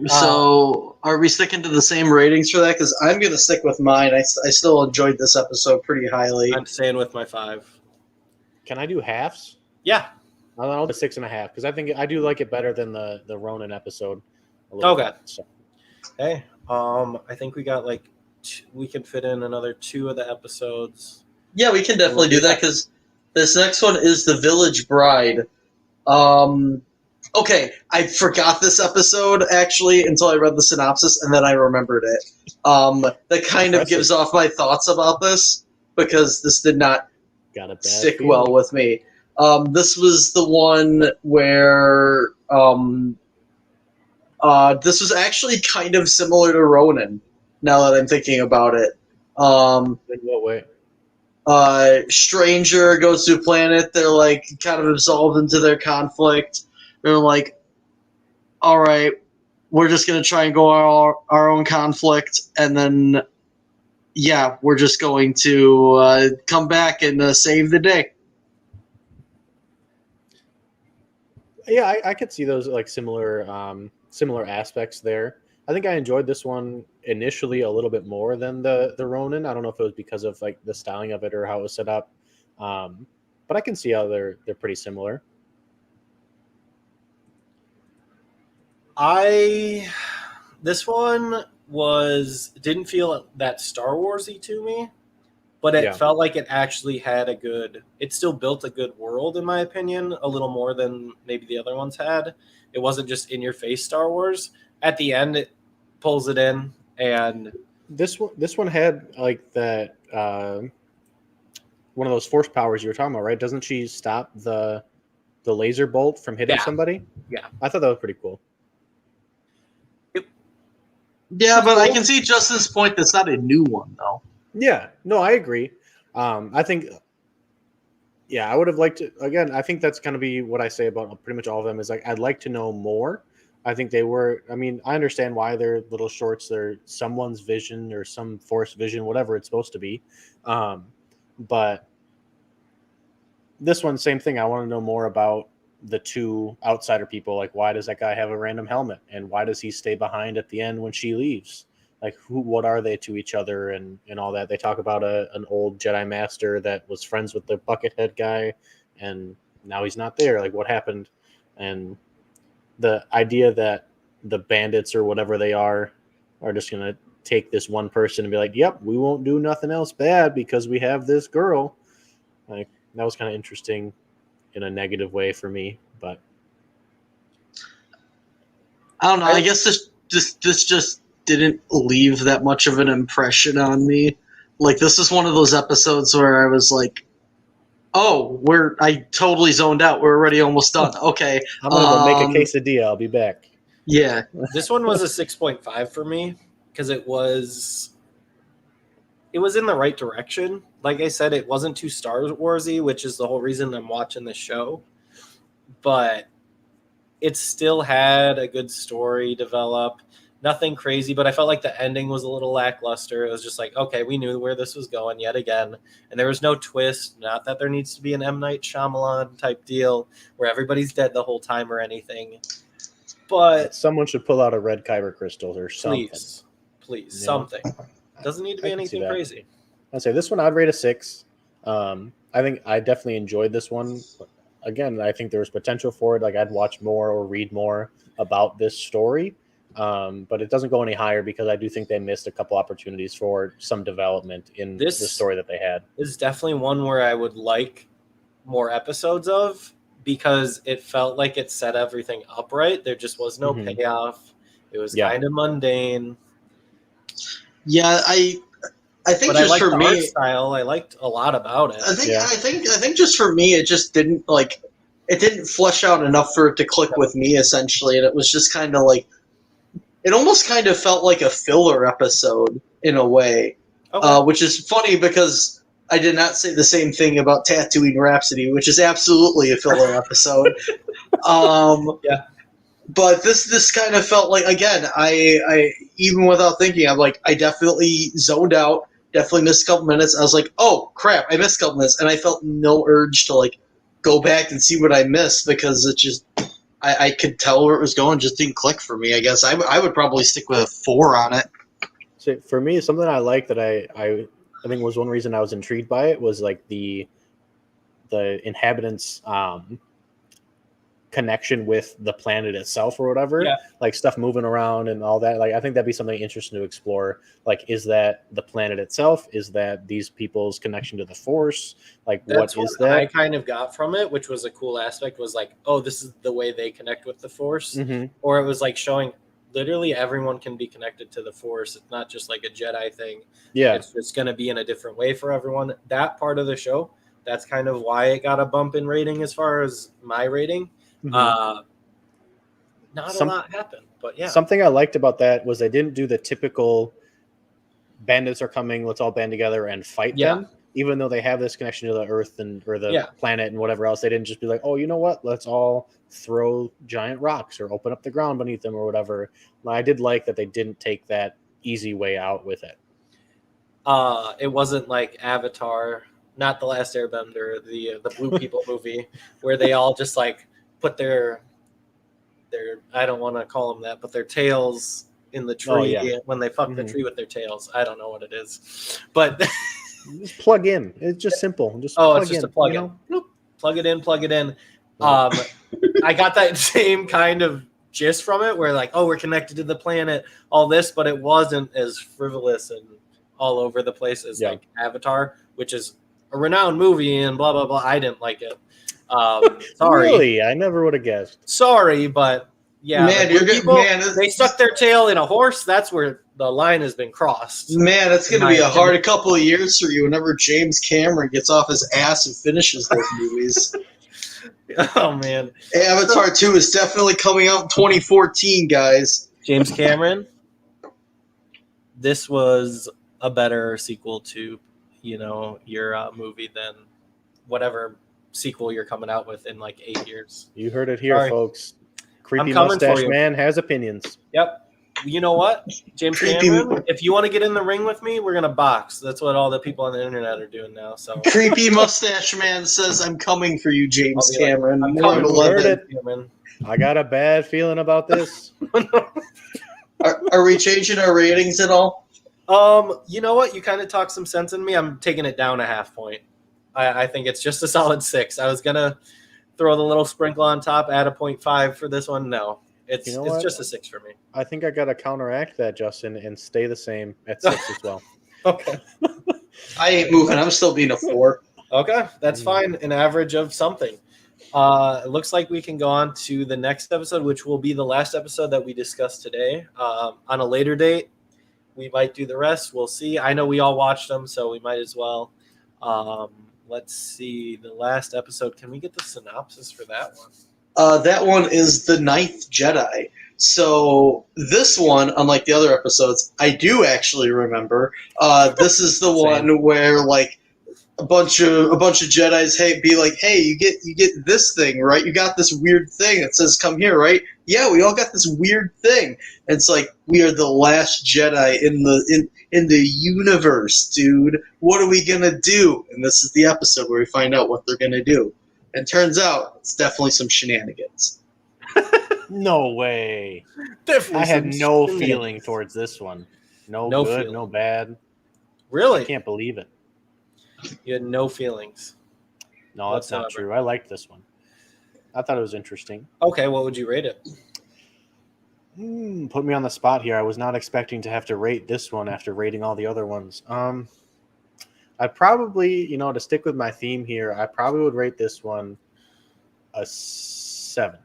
So, are we sticking to the same ratings for that? Because I'm going to stick with mine. I still enjoyed this episode pretty highly. I'm staying with my 5. Can I do halves? Yeah. I'll do 6.5 because I think I do like it better than the Ronin episode. A little Okay. bit, so. Hey, I think we got like we can fit in another 2 of the episodes. Yeah, we can definitely do that because this next one is The Village Bride. Okay, I forgot this episode actually until I read the synopsis and then I remembered it. That kind of gives off my thoughts about this because this did not Got a bad stick feeling. well with me. This was the one where this was actually kind of similar to Ronin. Now that I'm thinking about it, In what way? stranger goes to a planet. They're like kind of absolved into their conflict. They're like, all right, we're just gonna try and go our own conflict, and then yeah, we're just going to come back and save the day. Yeah, I could see those like similar aspects there. I think I enjoyed this one initially a little bit more than the Ronin. I don't know if it was because of like the styling of it or how it was set up, but I can see how they're pretty similar. This one didn't feel that Star Warsy to me, but it felt like it actually had it still built a good world in my opinion, a little more than maybe the other ones had. It wasn't just in your face Star Wars. At the end it pulls it in, and this one had like that one of those force powers you were talking about, right? Doesn't she stop the laser bolt from hitting somebody? Yeah. I thought that was pretty cool. Yeah, but I can see Justin's point. That's not a new one, though. Yeah, no, I agree. I think, yeah, I would have liked to. Again, I think that's going to be what I say about pretty much all of them. Is like I'd like to know more. I think they were. I mean, I understand why they're little shorts. They're someone's vision or some force vision, whatever it's supposed to be. But this one, same thing. I want to know more about the 2 outsider people. Like, why does that guy have a random helmet, and why does he stay behind at the end when she leaves? Like, what are they to each other, and all that? They talk about an old Jedi master that was friends with the Buckethead guy, and now he's not there. Like, what happened? And the idea that the bandits or whatever they are just going to take this one person and be like, yep, we won't do nothing else bad because we have this girl. Like, that was kind of interesting in a negative way for me, but I don't know. I guess this just didn't leave that much of an impression on me. Like, this is one of those episodes where I was like, oh, I totally zoned out. We're already almost done. Okay. I'm going to go make a quesadilla. I'll be back. Yeah. this one was a 6.5 for me because it was in the right direction. Like I said, it wasn't too Star Warsy, which is the whole reason I'm watching this show. But it still had a good story develop. Nothing crazy, but I felt like the ending was a little lackluster. It was just like, okay, we knew where this was going yet again. And there was no twist. Not that there needs to be an M. Night Shyamalan type deal where everybody's dead the whole time or anything. But someone should pull out a red kyber crystal or something. Please, something. Doesn't need to be anything crazy. I'd say this one I'd rate a 6. I think I definitely enjoyed this one. Again, I think there was potential for it. Like, I'd watch more or read more about this story. But it doesn't go any higher because I do think they missed a couple opportunities for some development in the story that they had. This is definitely one where I would like more episodes of because it felt like it set everything up right. There just was no payoff. It was kind of mundane. Yeah, I think But I just liked for the me, art style. I liked a lot about it. I think just for me, it just didn't like it didn't flesh out enough for it to click with me essentially, and it was just kind of like it almost kind of felt like a filler episode in a way, Okay. which is funny because I did not say the same thing about Tatooine Rhapsody, which is absolutely a filler episode. Yeah. But this kind of felt like again, I even without thinking, I'm like I definitely zoned out, definitely missed a couple minutes. I was like, oh crap, I missed a couple minutes, and I felt no urge to like go back and see what I missed because it just I could tell where it was going, just didn't click for me. I guess I would probably stick with a 4 on it. So for me, something I like that I think was one reason I was intrigued by it was like the inhabitants connection with the planet itself or whatever, Yeah. like stuff moving around and all that. Like I think that'd be something interesting to explore. Like, is that the planet itself? Is that these people's connection to the Force? Like, That's what is what I that? kind of got from it, which was a cool aspect. Was like, oh, this is the way they connect with the Force, Mm-hmm. or it was like showing literally everyone can be connected to the Force. It's not just like a Jedi thing. Yeah. It's just going to be in a different way for everyone. That part of the show, that's kind of why it got a bump in rating as far as my rating. Mhm. Not a lot happened, but yeah. Something I liked about that was they didn't do the typical bandits are coming, let's all band together and fight Yeah. them. Even though they have this connection to the Earth or the Yeah. planet and whatever else, they didn't just be like, oh, you know what? Let's all throw giant rocks or open up the ground beneath them or whatever. I did like that they didn't take that easy way out with it. It wasn't like Avatar, not the Last Airbender, the Blue People movie, where they all just like put their I don't want to call them that, but their tails in the tree when they fuck the tree with their tails. I don't know what it is, but just plug in. It's just simple. Just it's just a plug in. You know? Plug it in. Plug it in. I got that same kind of gist from it, where like, oh, we're connected to the planet, all this, but it wasn't as frivolous and all over the place as like Avatar, which is a renowned movie and blah blah blah. I didn't like it. Sorry, really, I never would have guessed. Sorry, but yeah, man, you're good. Man, they stuck their tail in a horse. That's where the line has been crossed. Man, it's going to be a hard couple of years for you whenever James Cameron gets off his ass and finishes those movies. Oh man, Avatar 2 is definitely coming out in 2014, guys. James Cameron. This was a better sequel to, your movie than whatever sequel you're coming out with in like 8 years. You heard it here, folks. Creepy I'm coming mustache for you. man has opinions. Yep. You know what, James Cameron? If you want to get in the ring with me, we're gonna box. That's what all the people on the internet are doing now. So creepy mustache man says, "I'm coming for you, James Cameron." Like, I'm coming for it, Cameron. I got a bad feeling about this. Are we changing our ratings at all? You know what? You kind of talked some sense in me. I'm taking it down a half point. I think it's just a solid 6. I was gonna throw the little sprinkle on top, add a 0.5 for this one. No, it's just a 6 for me. I think I got to counteract that, Justin, and stay the same at 6 as well. Okay. I ain't moving. I'm still being a 4. Okay, that's fine. An average of something. It looks like we can go on to the next episode, which will be the last episode that we discussed today. On a later date, we might do the rest. We'll see. I know we all watched them, so we might as well. Let's see. The last episode. Can we get the synopsis for that one? That one is The Ninth Jedi. So this one, unlike the other episodes, I do actually remember. This is the one where like a bunch of Jedis be like, hey, you get this thing, right? You got this weird thing that says come here, right? Yeah, we all got this weird thing. And it's like we are the last Jedi in the universe, dude. What are we gonna do? And this is the episode where we find out what they're gonna do. And turns out it's definitely some shenanigans. No way. Definitely I had no feeling towards this one. No good, feeling. no bad. Really? I can't believe it. You had no feelings. No, that's not true. I liked this one. I thought it was interesting. Okay, what would you rate it? Put me on the spot here. I was not expecting to have to rate this one after rating all the other ones. I probably, to stick with my theme here, I probably would rate this one a 7.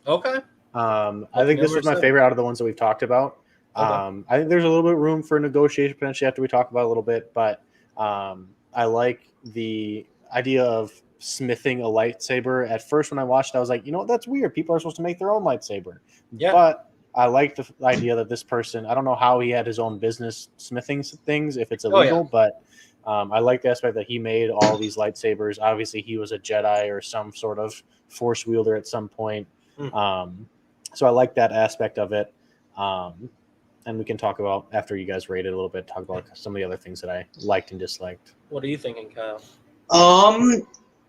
Okay. I think this was my favorite out of the ones that we've talked about. I think there's a little bit of room for negotiation potentially after we talk about it a little bit, but I like the idea of smithing a lightsaber. At first, when I watched it, I was like, that's weird. People are supposed to make their own lightsaber. Yeah. But I like the idea that this person, I don't know how he had his own business smithing things, if it's illegal, but I like the aspect that he made all these lightsabers. Obviously, he was a Jedi or some sort of force wielder at some point. So I like that aspect of it. And we can talk about, after you guys rate it a little bit, talk about some of the other things that I liked and disliked. What are you thinking, Kyle?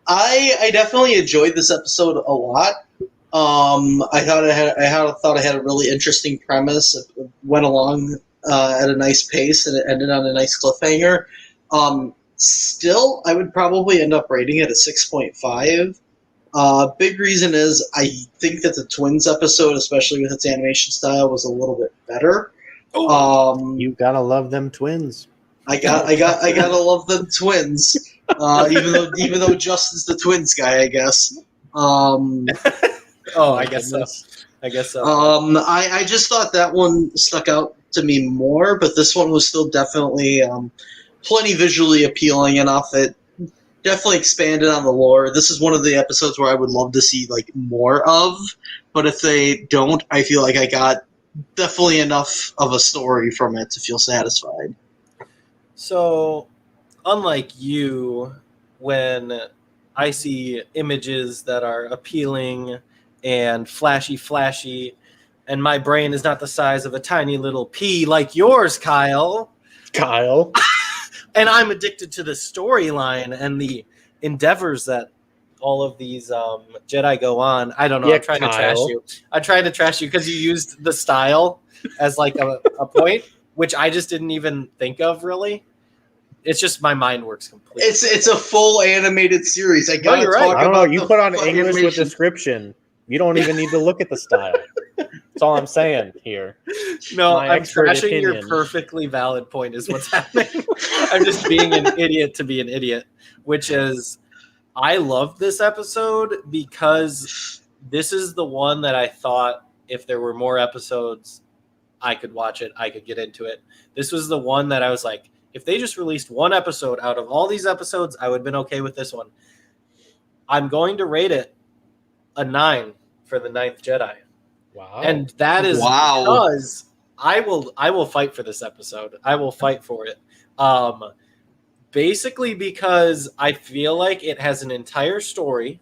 I definitely enjoyed this episode a lot. I thought I had a really interesting premise. It went along at a nice pace, and it ended on a nice cliffhanger. Still, I would probably end up rating it a 6.5. Big reason is I think that the Twins episode, especially with its animation style, was a little bit better. You gotta love them twins. I gotta love them twins. Even though Justin's the Twins guy, I guess. I guess so. I guess so. I just thought that one stuck out to me more, but this one was still definitely plenty visually appealing enough. It definitely expanded on the lore. This is one of the episodes where I would love to see more of, but if they don't, I feel like I got definitely enough of a story from it to feel satisfied. So, unlike you, when I see images that are appealing and flashy, and my brain is not the size of a tiny little pea like yours, Kyle. And I'm addicted to the storyline and the endeavors that all of these Jedi go on. I don't know. Yeah, I'm trying to trash you. I'm trying to trash you because you used the style as a point, which I just didn't even think of really. It's just my mind works completely. It's a full animated series. I gotta talk about. I don't know. You put on English animation. with description. You don't even need to look at the style. That's all I'm saying here. No, My I'm expert trashing your opinion. perfectly valid point is what's happening. I'm just being an idiot to be an idiot, which is I loved this episode because this is the one that I thought if there were more episodes, I could watch it. I could get into it. This was the one that I was like, if they just released one episode out of all these episodes, I would have been okay with this one. I'm going to rate it a 9 for the Ninth Jedi. Wow. And that is because I will fight for this episode. I will fight for it. Basically because I feel like it has an entire story.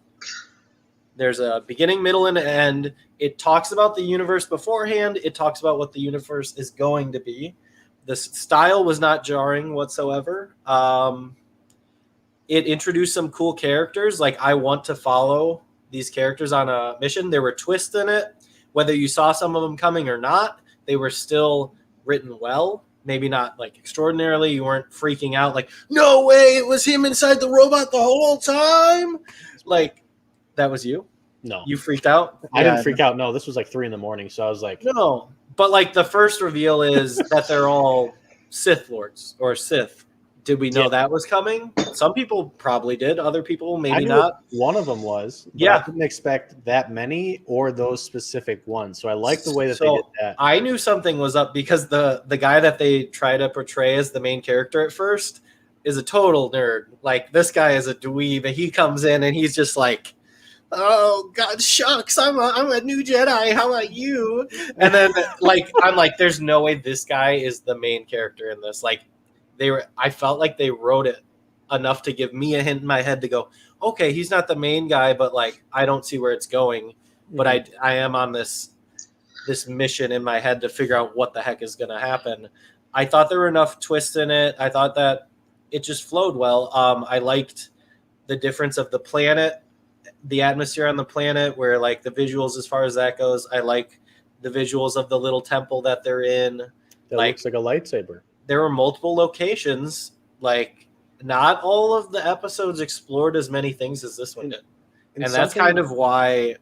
There's a beginning, middle, and end. It talks about the universe beforehand. It talks about what the universe is going to be. The style was not jarring whatsoever. It introduced some cool characters. Like, I want to follow these characters on a mission. There were twists in it. Whether you saw some of them coming or not, they were still written well. Maybe not like extraordinarily. You weren't freaking out like, no way, it was him inside the robot the whole time. Like, that was you? No. You freaked out? I didn't freak out. No, this was like 3 a.m, so I was like, No. But like the first reveal is that they're all Sith Lords or Sith. Did we know that was coming? Some people probably did. Other people maybe not. One of them was. But Yeah. I didn't expect that many or those specific ones. So I like the way that they did that. I knew something was up because the guy that they try to portray as the main character at first is a total nerd. Like, this guy is a dweeb, and he comes in and he's just like, oh God, shucks, I'm a new Jedi. How about you? And then I'm like, there's no way this guy is the main character in this. Like, I felt like they wrote it enough to give me a hint in my head to go, okay, he's not the main guy, but like, I don't see where it's going. But I am on this mission in my head to figure out what the heck is going to happen. I thought there were enough twists in it. I thought that it just flowed well. I liked the difference of the planet, the atmosphere on the planet, where like the visuals, as far as that goes, I like the visuals of the little temple that they're in. That looks like a lightsaber. There were multiple locations. Like, not all of the episodes explored as many things as this one did. And that's kind of why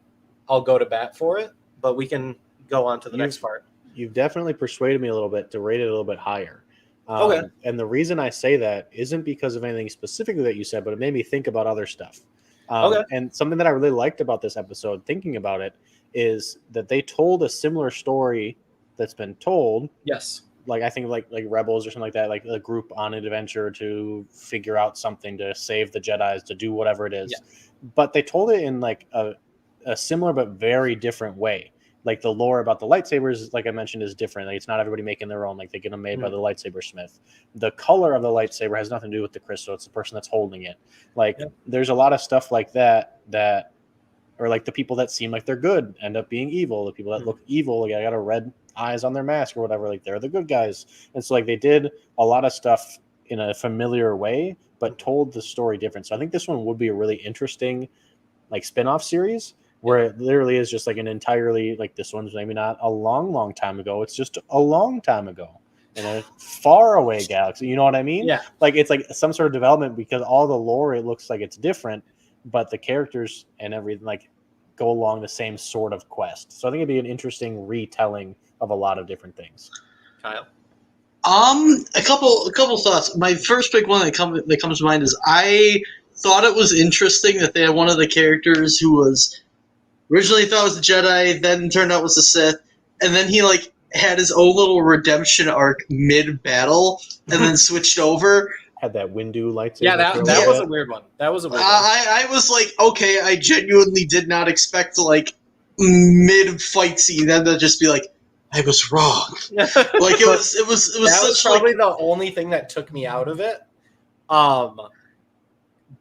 I'll go to bat for it, but we can go on to the next part. You've definitely persuaded me a little bit to rate it a little bit higher. Okay. And the reason I say that isn't because of anything specifically that you said, but it made me think about other stuff. Okay. And something that I really liked about this episode, thinking about it, is that they told a similar story that's been told. Yes. Like I think like Rebels or something like that, like a group on an adventure to figure out something to save the Jedis, to do whatever it is. Yeah. But they told it in like a similar but very different way. Like the lore about the lightsabers, like I mentioned, is different. Like it's not everybody making their own. Like they get them made by the lightsaber smith. The color of the lightsaber has nothing to do with the crystal. It's the person that's holding it. Like there's a lot of stuff like that, or like the people that seem like they're good end up being evil. The people that look evil, like I got a red eyes on their mask or whatever, like they're the good guys. And so like they did a lot of stuff in a familiar way, but told the story different. So I think this one would be a really interesting like spin-off series where it literally is just like an entirely like this one's maybe not a long time ago. It's just a long time ago in a far away galaxy. You know what I mean? Yeah. Like it's like some sort of development because all the lore, it looks like it's different, but the characters and everything like go along the same sort of quest. So I think it'd be an interesting retelling of a lot of different things. Kyle? A couple thoughts. My first big one that comes to mind is I thought it was interesting that they had one of the characters who was originally thought was a Jedi, then turned out was a Sith, and then he like had his own little redemption arc mid battle, and then switched over. Had that Windu lightsaber. Yeah, that was a weird one. That was a weird one. I was like, okay, I genuinely did not expect to like mid fight scene then to just be like, I was wrong. Like it was that such was probably like, the only thing that took me out of it.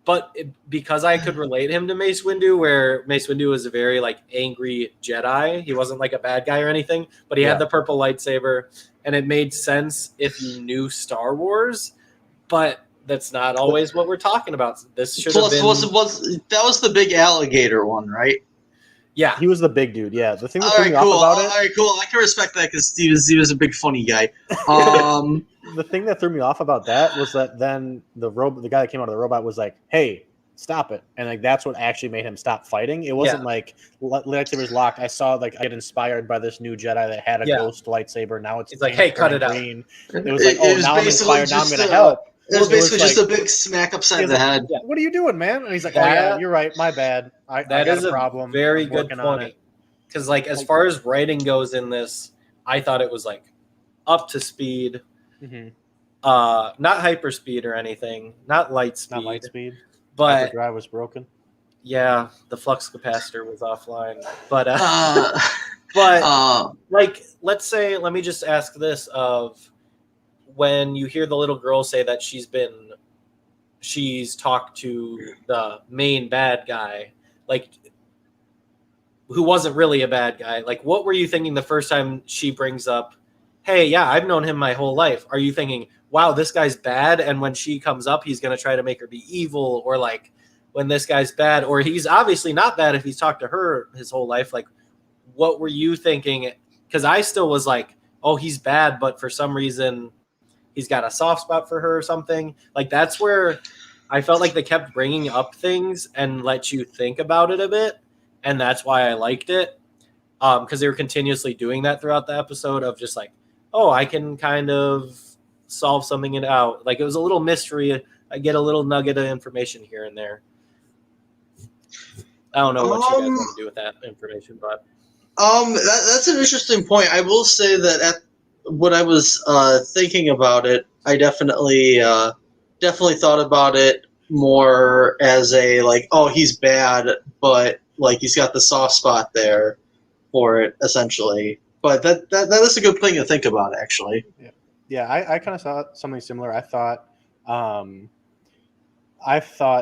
But because I could relate him to Mace Windu, where Mace Windu was a very like angry Jedi. He wasn't like a bad guy or anything, but he had the purple lightsaber, and it made sense if you knew Star Wars. But that's not always what we're talking about. This should have been. That was the big alligator one, right? Yeah, he was the big dude. Yeah, the thing that threw me off about it. All right, cool. I can respect that because he was a big funny guy. The thing that threw me off about that was that then the guy that came out of the robot was like, "Hey, stop it!" And like that's what actually made him stop fighting. It wasn't like lightsabers locked. I saw like I get inspired by this new Jedi that had a ghost lightsaber. Now it's like, hey, cut it green. out. It was like, oh, now I'm inspired. Now I'm going to help. It was basically just a big smack upside the head. Yeah, what are you doing, man? And he's like, oh yeah, you're right. My bad. I got a problem. Very good point. Because like as far as writing goes in this, I thought it was like up to speed. Mm-hmm. Not hyper speed or anything. Not light speed. Not light speed. But hyperdrive was broken. Yeah, the flux capacitor was offline. But like let's say, let me just ask this of when you hear the little girl say that she's talked to the main bad guy, like who wasn't really a bad guy, like what were you thinking the first time she brings up, hey, yeah, I've known him my whole life? Are you thinking, wow, this guy's bad, and when she comes up he's going to try to make her be evil? Or like when this guy's bad, or he's obviously not bad if he's talked to her his whole life? Like what were you thinking? Because I still was like, oh, he's bad, but for some reason he's got a soft spot for her or something. Like that's where I felt like they kept bringing up things and let you think about it a bit. And that's why I liked it. Because they were continuously doing that throughout the episode of just like, oh, I can kind of solve something out. Like it was a little mystery. I get a little nugget of information here and there. I don't know what you guys want to do with that information, but that's an interesting point. I will say that when I was thinking about it, I definitely thought about it more as a like, oh, he's bad, but like he's got the soft spot there for it, essentially. But that is a good thing to think about, actually. Yeah. I kind of saw something similar. I thought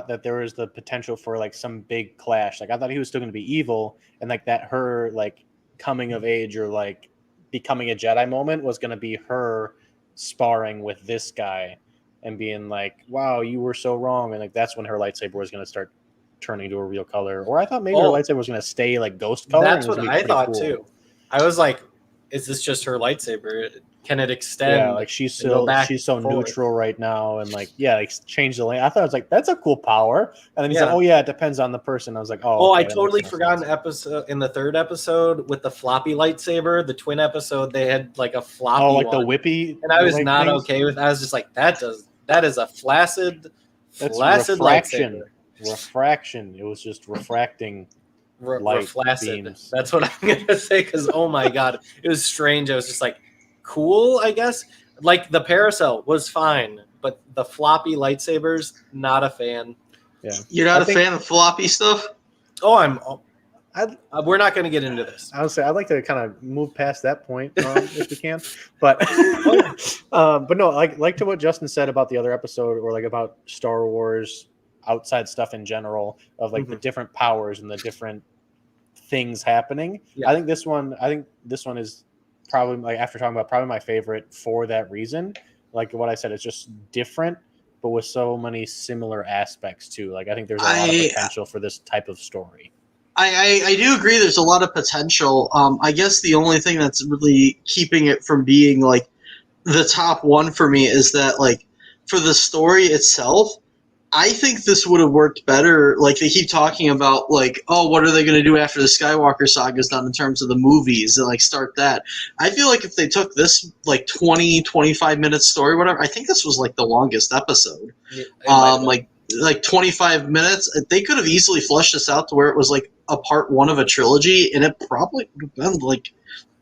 that there was the potential for like some big clash. Like I thought he was still going to be evil, and like that her like coming of age or like becoming a Jedi moment was going to be her sparring with this guy and being like, wow, you were so wrong. And like that's when her lightsaber was going to start turning to a real color. Or I thought maybe her lightsaber was going to stay like ghost color. That's what I thought too. I was like, is this just her lightsaber? Can it extend? Yeah, like she's so neutral right now, and like like change the lane. I thought it was like that's a cool power, and then he said, "Oh yeah, it depends on the person." I was like, "Oh." Okay, I totally forgot an episode in the third episode with the floppy lightsaber. The twin episode, they had like a floppy. Oh, like the whippy. And I was not okay with. I was just like, that is a flaccid refraction. lightsaber. Refraction. It was just refracting light flaccid. beams. That's what I'm gonna say. Because oh my god, it was strange. I was just like, cool, I guess. Like the Paracel was fine, but the floppy lightsabers, not a fan. Yeah, You're not I a think- fan of floppy stuff? Oh, I'd, we're not gonna get into this. I would say I'd like to kind of move past that point if we can, but but no, like to what Justin said about the other episode, or like about Star Wars outside stuff in general, of like the different powers and the different things happening. Yeah. I think this one is probably, like, after talking about, probably my favorite for that reason. Like what I said, it's just different, but with so many similar aspects too. Like I think there's a lot of potential for this type of story. I do agree there's a lot of potential. I guess the only thing that's really keeping it from being like the top one for me is that, like, for the story itself, I think this would have worked better. Like, they keep talking about, like, oh, what are they going to do after the Skywalker saga is done in terms of the movies and, like, start that. I feel like if they took this, like, 20, 25-minute story, whatever, I think this was, like, the longest episode. Like 25 minutes. They could have easily fleshed this out to where it was, like, a part one of a trilogy, and it probably would have been, like,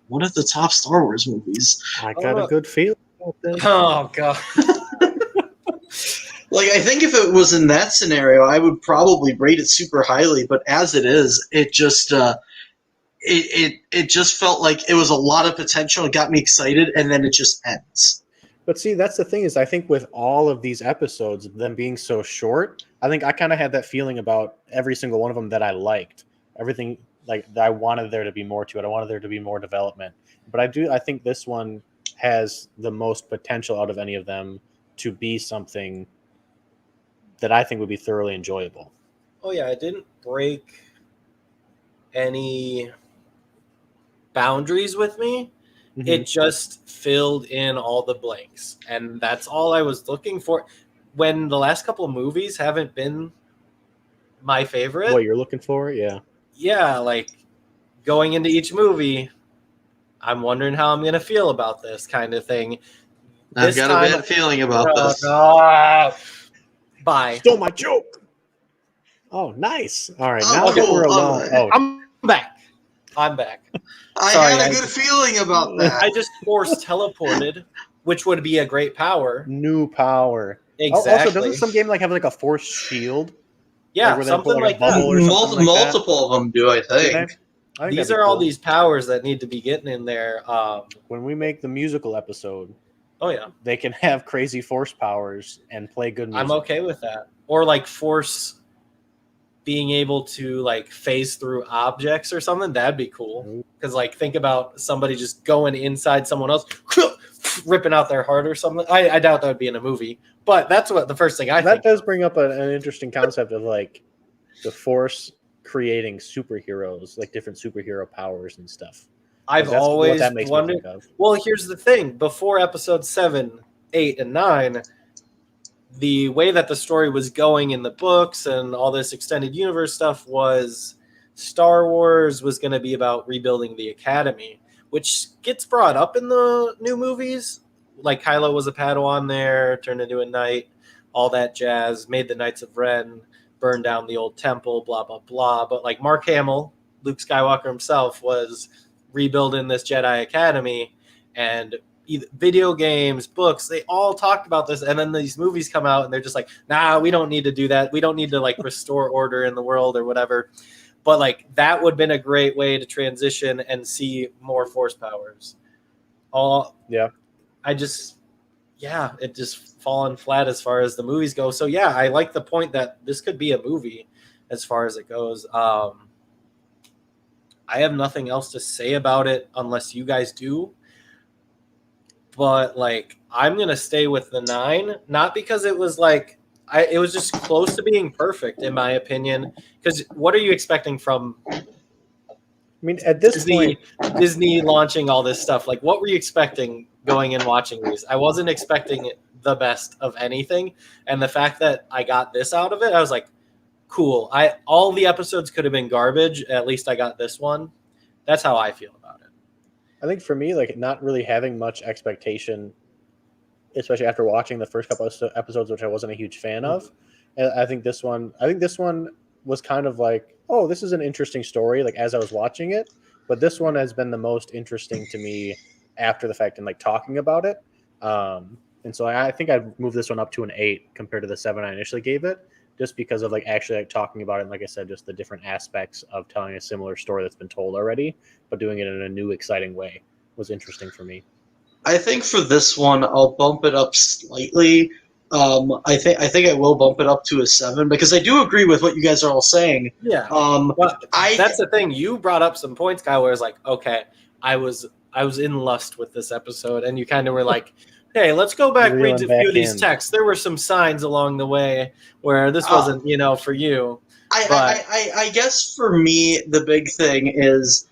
one of the top Star Wars movies. I got a good feeling about this. Oh god. Like, I think if it was in that scenario, I would probably rate it super highly. But as it is, it just it just felt like it was a lot of potential. It got me excited, and then it just ends. But see, that's the thing, is I think with all of these episodes, them being so short, I think I kind of had that feeling about every single one of them that I liked. Everything, like, that I wanted there to be more to it. I wanted there to be more development. But I think this one has the most potential out of any of them to be something that I think would be thoroughly enjoyable. Oh yeah, it didn't break any boundaries with me. Mm-hmm. It just filled in all the blanks, and that's all I was looking for. When the last couple of movies haven't been my favorite, What you're looking for, yeah. Yeah, like going into each movie, I'm wondering how I'm gonna feel about this kind of thing. I've got a bad feeling about this. No. Bye. Stole my joke. Oh, nice. All right, Oh, now that cool. we're alone. Right. Oh, I'm back. I'm back. I Sorry, had a I- good feeling about that. I just force teleported, which would be a great power. new power. Exactly. Also, doesn't some game like have like a force shield? Yeah, like where they something put, like a that. bubble or something like that? Multiple of them do, I Do they? think. I think These that'd be are all cool. these powers that need to be getting in there. When we make the musical episode, Oh yeah, they can have crazy force powers and play good music. I'm okay with that. Or like force being able to like phase through objects or something. That'd be cool. Because like think about somebody just going inside someone else, ripping out their heart or something. I doubt that would be in a movie, but that's what the first thing I That think. does bring up an interesting concept of like the force creating superheroes, like different superhero powers and stuff. I've That's always what that makes me wondered. think of. Well, here's the thing: before episode 7, 8, and 9, the way that the story was going in the books and all this extended universe stuff was Star Wars was going to be about rebuilding the Academy, which gets brought up in the new movies. Like Kylo was a Padawan there, turned into a knight, all that jazz, made the Knights of Ren, burned down the old temple, blah, blah, blah. But like Mark Hamill, Luke Skywalker himself, was rebuilding this Jedi Academy, and video games, books, they all talked about this, and then these movies come out and they're just like, nah, we don't need to do that, we don't need to like restore order in the world or whatever. But like that would have been a great way to transition and see more force powers. It just fallen flat as far as the movies go. So yeah, I like the point that this could be a movie as far as it goes. I have nothing else to say about it unless you guys do. But like, I'm gonna stay with the 9, not because it was like it was just close to being perfect in my opinion. Because what are you expecting from I mean, at this point, Disney launching all this stuff? Like, what were you expecting going and watching these? I wasn't expecting the best of anything, and the fact that I got this out of it, I was like, cool. All the episodes could have been garbage. At least I got this one. That's how I feel about it. I think for me, like not really having much expectation, especially after watching the first couple of episodes, which I wasn't a huge fan of. And I think this one was kind of like oh, this is an interesting story, like as I was watching it. But this one has been the most interesting to me after the fact and like talking about it. And so I think I'd move this one up to an 8 compared to the 7 I initially gave it, just because of like actually like talking about it. And like I said, just the different aspects of telling a similar story that's been told already, but doing it in a new, exciting way was interesting for me. I think for this one, I'll bump it up slightly. I think I will bump it up to a 7 because I do agree with what you guys are all saying. Yeah. Well, that's the thing. You brought up some points, Kyle, where it's like, okay, I was in lust with this episode, and you kind of were like, hey, let's go back, read a few of these texts. There were some signs along the way where this wasn't, for you. I guess for me, the big thing is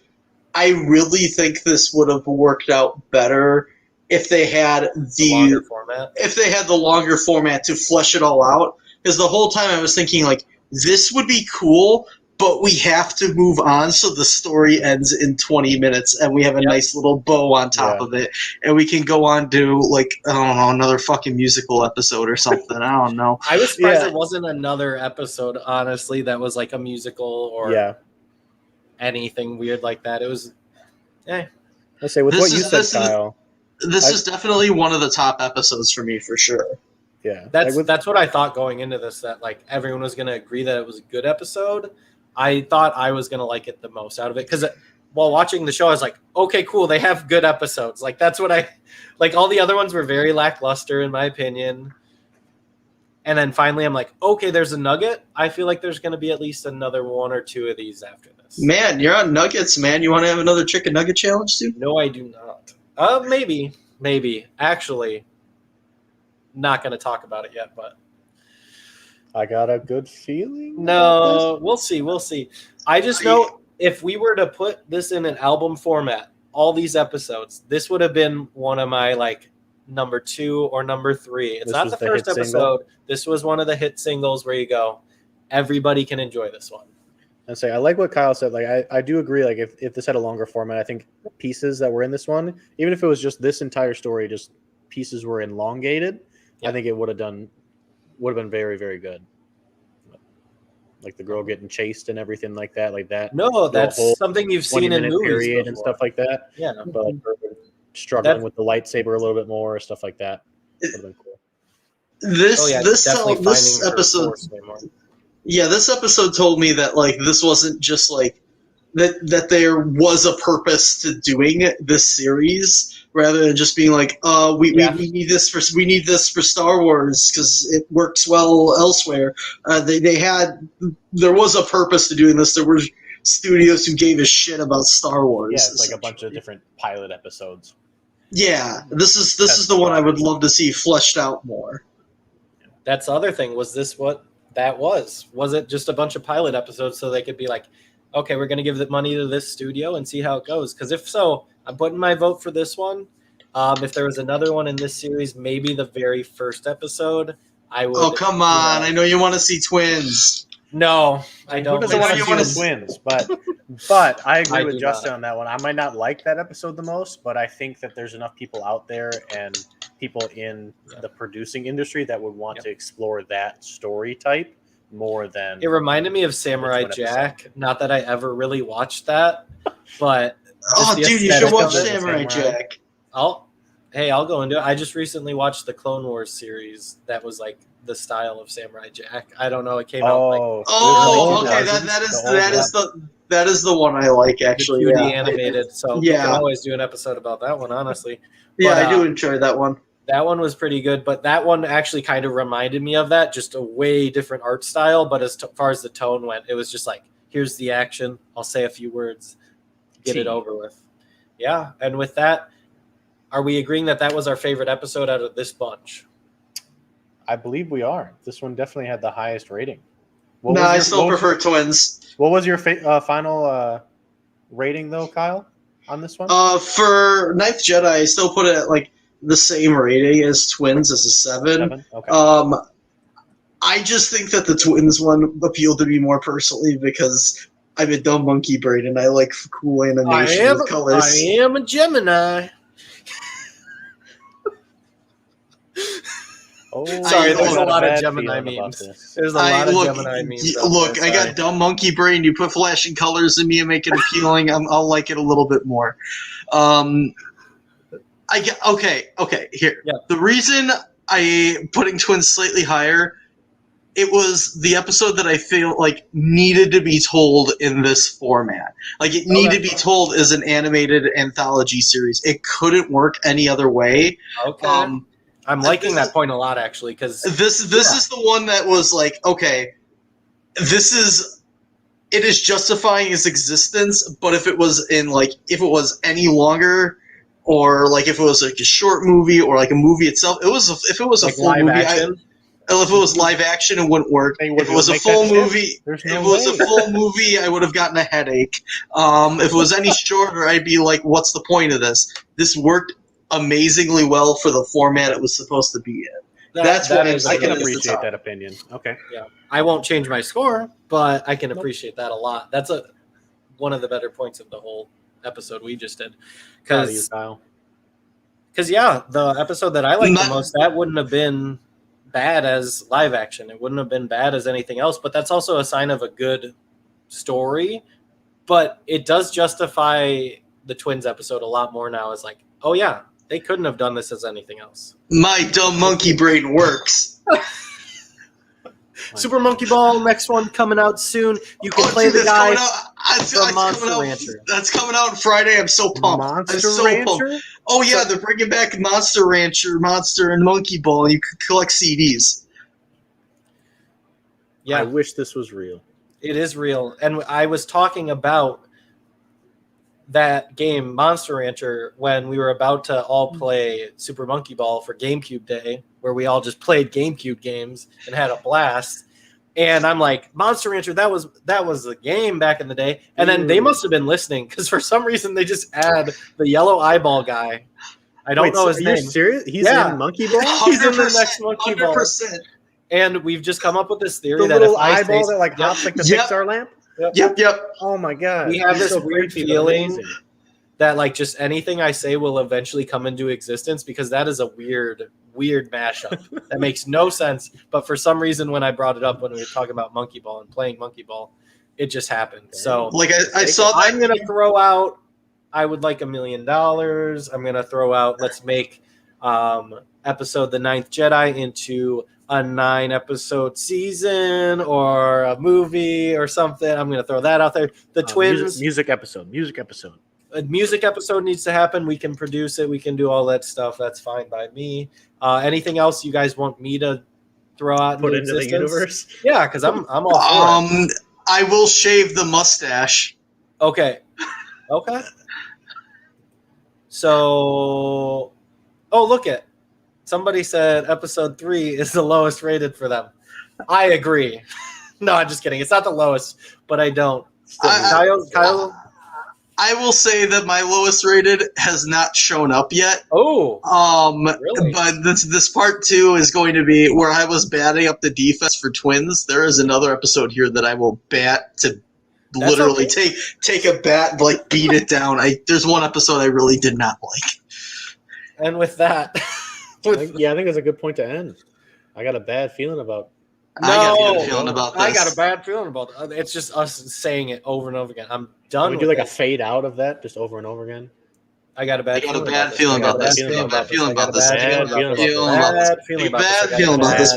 I really think this would have worked out better if they had the longer format to flesh it all out. Because the whole time I was thinking, like, this would be cool, but we have to move on so the story ends in 20 minutes and we have a nice little bow on top of it. And we can go on to, like, I don't know, another fucking musical episode or something. I don't know. I was surprised there wasn't another episode, honestly, that was like a musical or anything weird like that. It was, Let's say with what you said, Kyle. This is definitely one of the top episodes for me, for sure. Yeah, that's what I thought going into this. That like everyone was going to agree that it was a good episode. I thought I was going to like it the most out of it because while watching the show, I was like, okay, cool, they have good episodes. Like that's what I like. All the other ones were very lackluster in my opinion. And then finally, I'm like, okay, there's a nugget. I feel like there's going to be at least another 1 or 2 of these after this. Man, you're on nuggets, man. You want to have another chicken nugget challenge, dude? No, I do not. Maybe. Actually, not going to talk about it yet, but I got a good feeling. No, we'll see. I just know if we were to put this in an album format, all these episodes, this would have been one of my like number 2 or number 3. It's not the first episode. Single. This was one of the hit singles where you go, everybody can enjoy this one. And say I like what Kyle said. Like I do agree. Like if this had a longer format, I think pieces that were in this one, even if it was just this entire story, just pieces were elongated, I think it would have been very, very good. Like the girl getting chased and everything like that. No, that's something you've seen in movies period and stuff like that. Yeah, but struggling with the lightsaber a little bit more, stuff like that. Would have been cool. This episode. Yeah, this episode told me that like this wasn't just like that there was a purpose to doing this series rather than just being like, we need this for Star Wars because it works well elsewhere. There was a purpose to doing this. There were studios who gave a shit about Star Wars. Yeah, it's like a bunch of different pilot episodes. Yeah, this is the one I would love to see fleshed out more. That's the other thing. Was this what that was? Was it just a bunch of pilot episodes so they could be like, okay, we're going to give the money to this studio and see how it goes? Because if so, I'm putting my vote for this one. If there was another one in this series, maybe the very first episode, I would. Oh, come on. I know you want to see twins. No, I don't. Who doesn't want to see twins? But I agree with Justin on that one. I might not like that episode the most, but I think that there's enough people out there and people in the producing industry that would want to explore that story type more than. It reminded me of Samurai Jack. Not that I ever really watched that, but dude, you should watch Samurai Jack. I'll go into it. I just recently watched the Clone Wars series that was like the style of Samurai Jack. I don't know. It came out like okay. That is the one I like actually. 2D animated. So we can always do an episode about that one. Honestly, but, I do enjoy that one. That one was pretty good, but that one actually kind of reminded me of that. Just a way different art style, but as far as the tone went, it was just like, here's the action. I'll say a few words, get it over with. Yeah, and with that, are we agreeing that that was our favorite episode out of this bunch? I believe we are. This one definitely had the highest rating. I still prefer twins. What was your final rating, though, Kyle, on this one? For Ninth Jedi, I still put it at like the same rating as twins, as a 7. Okay. I just think that the twins one appealed to me more personally because I'm a dumb monkey brain and I like cool animation with colors. I am a Gemini. Oh, Sorry, there's I got a lot of bad Gemini feeling about memes. this. There's a lot of Gemini memes. out Look, there, I sorry. got dumb monkey brain. You put flashing colors in me and make it appealing. I'll like it a little bit more. Okay. Here, Yeah. the reason I putting Twins slightly higher, it was the episode that I feel like needed to be told in this format. Like it needed to be told as an animated anthology series. It couldn't work any other way. Okay. I'm liking that point a lot, actually, because This is the one that was like, okay, it is justifying its existence, but if it was any longer, or like if it was like a short movie or like a movie itself, if it was a like full live movie, action. if it was live action, it wouldn't work. They If would it was a make full that shit? movie, There's if no it was a way. full movie, I would have gotten a headache. If it was any shorter, I'd be like, "What's the point of this?" This worked amazingly well for the format it was supposed to be in. That's why I'm is a I sticking can it as the appreciate top. that opinion. Okay. Yeah, I won't change my score, but I can appreciate that a lot. That's one of the better points of the whole episode we just did, Proud of you, because Kyle. yeah, the episode that I liked the Not- most, that wouldn't have been bad as live action. It wouldn't have been bad as anything else, but that's also a sign of a good story. But it does justify the Twins episode a lot more now. As like, oh yeah, they couldn't have done this as anything else. My dumb monkey brain works. Super Monkey Ball, next one coming out soon. You can play dude, the guy from Monster Rancher. That's coming out on Friday. I'm so pumped. I'm Monster so pumped. Rancher? Oh yeah, they're bringing back Monster Rancher, Monster and Monkey Ball. You could collect CDs. Yeah, I wish this was real. it is real. And I was talking about that game, Monster Rancher, when we were about to all play Super Monkey Ball for GameCube Day, where we all just played GameCube games and had a blast. And I'm like, Monster Rancher, that was a game back in the day. And then they must have been listening, because for some reason they just add the yellow eyeball guy. I don't know his Are you name. serious? He's Yeah. in Monkey Ball? He's in the next Monkey Ball. 100%. And we've just come up with this theory The that little if I eyeball say, that like hops like the Yep. Pixar lamp? Yep. Oh my god. We have He's this so weird creepy, but feeling amazing. that like just anything I say will eventually come into existence, because that is a weird mashup that makes no sense. But for some reason, when I brought it up when we were talking about Monkey Ball and playing Monkey Ball, it just happened. So Like I saw that. I'm gonna throw out, I would like $1 million. I'm gonna throw out, let's make episode The Ninth Jedi into a 9-episode season or a movie or something. I'm gonna throw that out there. The Twins Music episode. a music episode needs to happen. We can produce it. We can do all that stuff. That's fine by me. Anything else you guys want me to throw out Put into into the existence? universe. Yeah, because I'm all for it. I will shave the mustache. Okay. So, look at somebody said episode 3 is the lowest rated for them. I agree. No, I'm just kidding. It's not the lowest, but I don't. Kyle. I will say that my lowest rated has not shown up yet. Oh, really? But this part 2 is going to be where I was batting up the defense for Twins. There is another episode here that I will bat to literally take a bat and like beat it down. There's one episode I really did not like. And with that, I think that's a good point to end. I got a bad feeling about. I got a good feeling about this. I got a bad feeling about it. It's just us saying it over and over again. I'm done. Can we do like a fade out of that just over and over again? I got a bad feeling about this. I got a bad feeling about this. Bad feeling about this. I got a bad feeling about this. I got a Bad feeling about this.